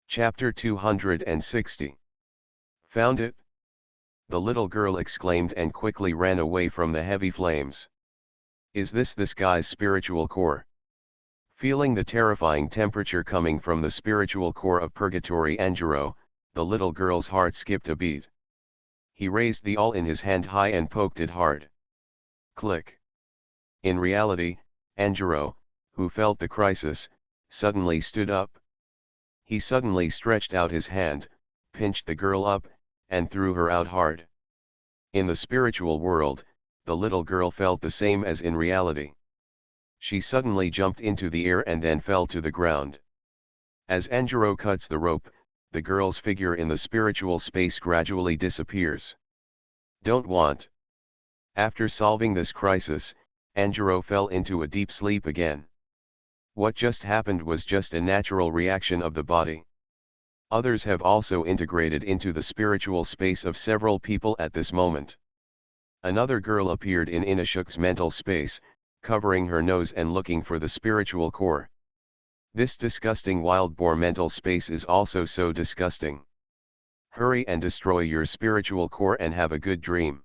Chapter 260. Found it? The little girl exclaimed and quickly ran away from the heavy flames. Is this guy's spiritual core? Feeling the terrifying temperature coming from the spiritual core of Purgatory Anjiro, the little girl's heart skipped a beat. He raised the awl in his hand high and poked it hard. Click. In reality, Anjiro, who felt the crisis, suddenly stood up. He suddenly stretched out his hand, pinched the girl up, and threw her out hard. In the spiritual world, the little girl felt the same as in reality. She suddenly jumped into the air and then fell to the ground. As Anjiro cuts the rope, the girl's figure in the spiritual space gradually disappears. Don't want. After solving this crisis, Anjiro fell into a deep sleep again. What just happened was just a natural reaction of the body. Others have also integrated into the spiritual space of several people at this moment. Another girl appeared in Inashuk's mental space, covering her nose and looking for the spiritual core. This disgusting wild boar mental space is also so disgusting. Hurry and destroy your spiritual core and have a good dream.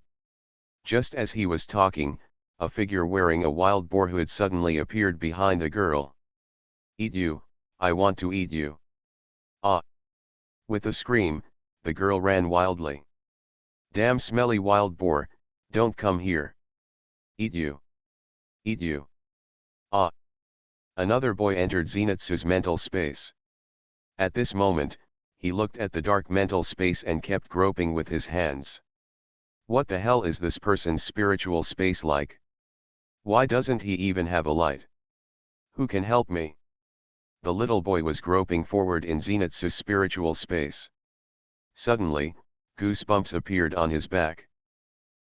Just as he was talking, a figure wearing a wild boar hood suddenly appeared behind the girl. Eat you, I want to eat you. Ah! With a scream, the girl ran wildly. Damn smelly wild boar, don't come here. Eat you. Eat you. Ah! Another boy entered Zenitsu's mental space. At this moment, he looked at the dark mental space and kept groping with his hands. What the hell is this person's spiritual space like? Why doesn't he even have a light? Who can help me? The little boy was groping forward in Zenitsu's spiritual space. Suddenly, goosebumps appeared on his back.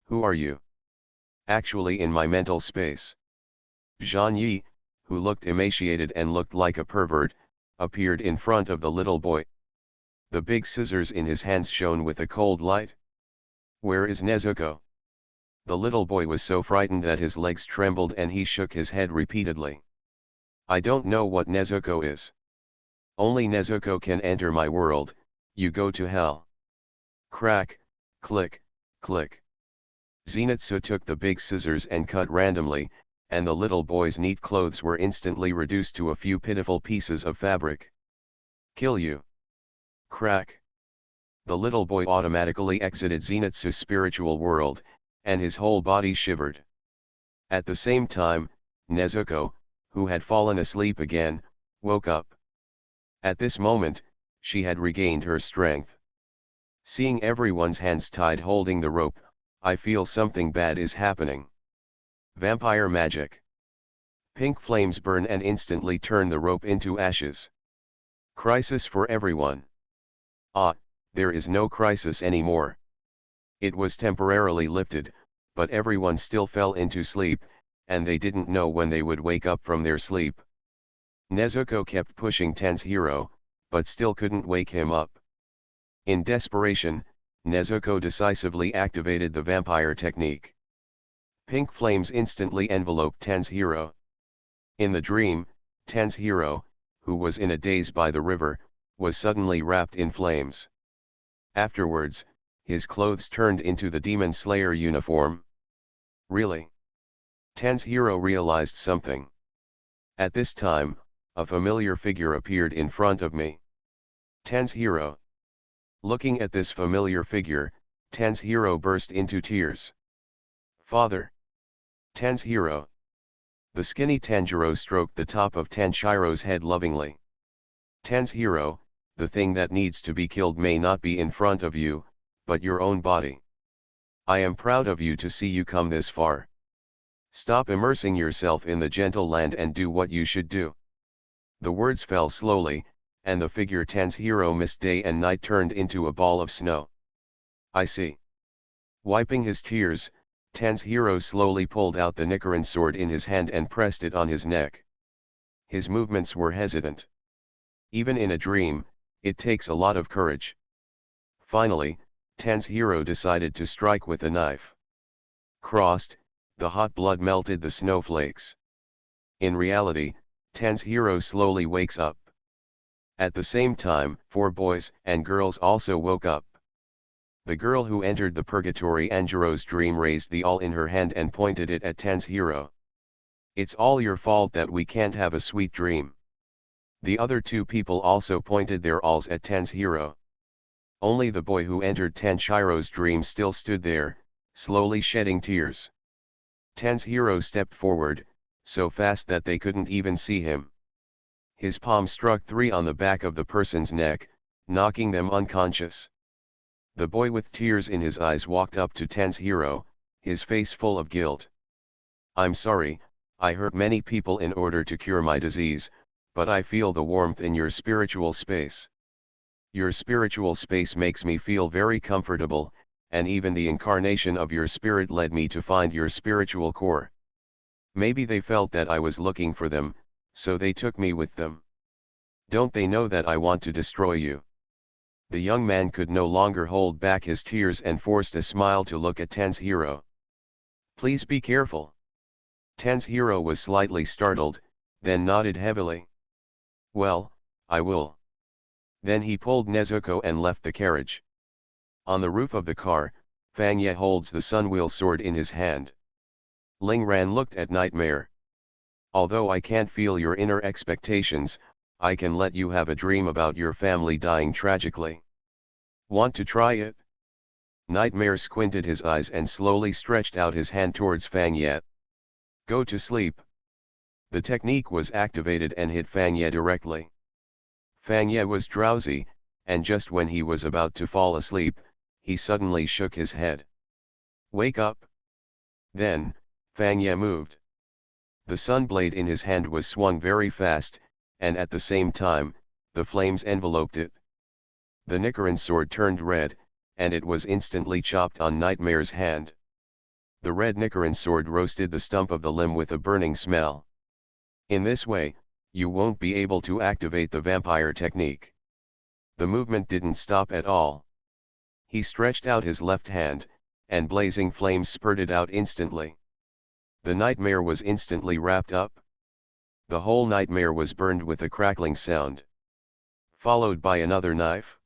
Who are you? Actually in my mental space. Zhang Yi, who looked emaciated and looked like a pervert, appeared in front of the little boy. The big scissors in his hands shone with a cold light. Where is Nezuko? The little boy was so frightened that his legs trembled and he shook his head repeatedly. I don't know what Nezuko is. Only Nezuko can enter my world, you go to hell. Crack, click, click. Zenitsu took the big scissors and cut randomly, and the little boy's neat clothes were instantly reduced to a few pitiful pieces of fabric. Kill you. Crack. The little boy automatically exited Zenitsu's spiritual world, and his whole body shivered. At the same time, Nezuko, who had fallen asleep again, woke up. At this moment, she had regained her strength. Seeing everyone's hands tied holding the rope, I feel something bad is happening. Vampire magic. Pink flames burn and instantly turn the rope into ashes. Crisis for everyone. Ah, there is no crisis anymore. It was temporarily lifted, but everyone still fell into sleep, and they didn't know when they would wake up from their sleep. Nezuko kept pushing Ten's hero, but still couldn't wake him up. In desperation, Nezuko decisively activated the vampire technique. Pink flames instantly enveloped Ten's hero. In the dream, Ten's hero, who was in a daze by the river, was suddenly wrapped in flames. Afterwards, his clothes turned into the Demon Slayer uniform. Really? Ten's hero realized something. At this time, a familiar figure appeared in front of me. Ten's hero. Looking at this familiar figure, Ten's hero burst into tears. Father. Ten's hero. The skinny Tanjiro stroked the top of Tenshiro's head lovingly. Ten's hero, the thing that needs to be killed may not be in front of you, but your own body. I am proud of you to see you come this far. Stop immersing yourself in the gentle land and do what you should do. The words fell slowly, and the figure Ten's hero missed day and night turned into a ball of snow. I see. Wiping his tears, Ten's hero slowly pulled out the Nichiren sword in his hand and pressed it on his neck. His movements were hesitant. Even in a dream, it takes a lot of courage. Finally, Ten's hero decided to strike with a knife. Crossed, the hot blood melted the snowflakes. In reality, Ten's hero slowly wakes up. At the same time, 4 boys and girls also woke up. The girl who entered the purgatory Anjiro's dream raised the awl in her hand and pointed it at Ten's hero. It's all your fault that we can't have a sweet dream. The other 2 people also pointed their awls at Ten's hero. Only the boy who entered Tenshiro's dream still stood there, slowly shedding tears. Ten's hero stepped forward, so fast that they couldn't even see him. His palm struck 3 on the back of the person's neck, knocking them unconscious. The boy with tears in his eyes walked up to Ten's hero, his face full of guilt. I'm sorry, I hurt many people in order to cure my disease, but I feel the warmth in your spiritual space. Your spiritual space makes me feel very comfortable, and even the incarnation of your spirit led me to find your spiritual core. Maybe they felt that I was looking for them, so they took me with them. Don't they know that I want to destroy you? The young man could no longer hold back his tears and forced a smile to look at Ten's hero. Please be careful. Ten's hero was slightly startled, then nodded heavily. Well, I will. Then he pulled Nezuko and left the carriage. On the roof of the car, Fang Ye holds the Sunwheel sword in his hand. Ling Ran looked at Nightmare. Although I can't feel your inner expectations, I can let you have a dream about your family dying tragically. Want to try it? Nightmare squinted his eyes and slowly stretched out his hand towards Fang Ye. Go to sleep. The technique was activated and hit Fang Ye directly. Fang Ye was drowsy, and just when he was about to fall asleep, he suddenly shook his head. Wake up! Then, Fang Ye moved. The sun blade in his hand was swung very fast, and at the same time, the flames enveloped it. The Nichiren sword turned red, and it was instantly chopped on Nightmare's hand. The red Nichiren sword roasted the stump of the limb with a burning smell. In this way, you won't be able to activate the vampire technique. The movement didn't stop at all. He stretched out his left hand, and blazing flames spurted out instantly. The Nightmare was instantly wrapped up. The whole Nightmare was burned with a crackling sound. Followed by another knife.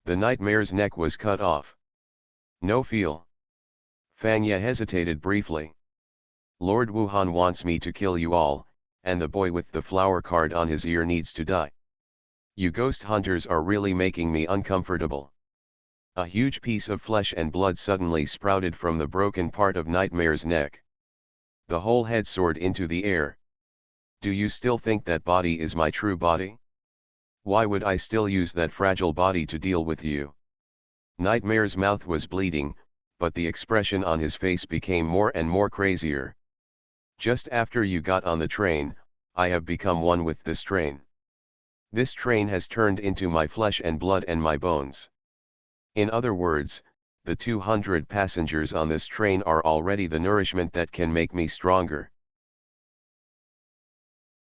The Nightmare's neck was cut off. No feel. Fanya hesitated briefly. Lord Wuhan wants me to kill you all, and the boy with the flower card on his ear needs to die. You ghost hunters are really making me uncomfortable. A huge piece of flesh and blood suddenly sprouted from the broken part of Nightmare's neck. The whole head soared into the air. Do you still think that body is my true body? Why would I still use that fragile body to deal with you? Nightmare's mouth was bleeding, but the expression on his face became more and more crazier. Just after you got on the train, I have become one with this train. This train has turned into my flesh and blood and my bones. In other words, the 200 passengers on this train are already the nourishment that can make me stronger.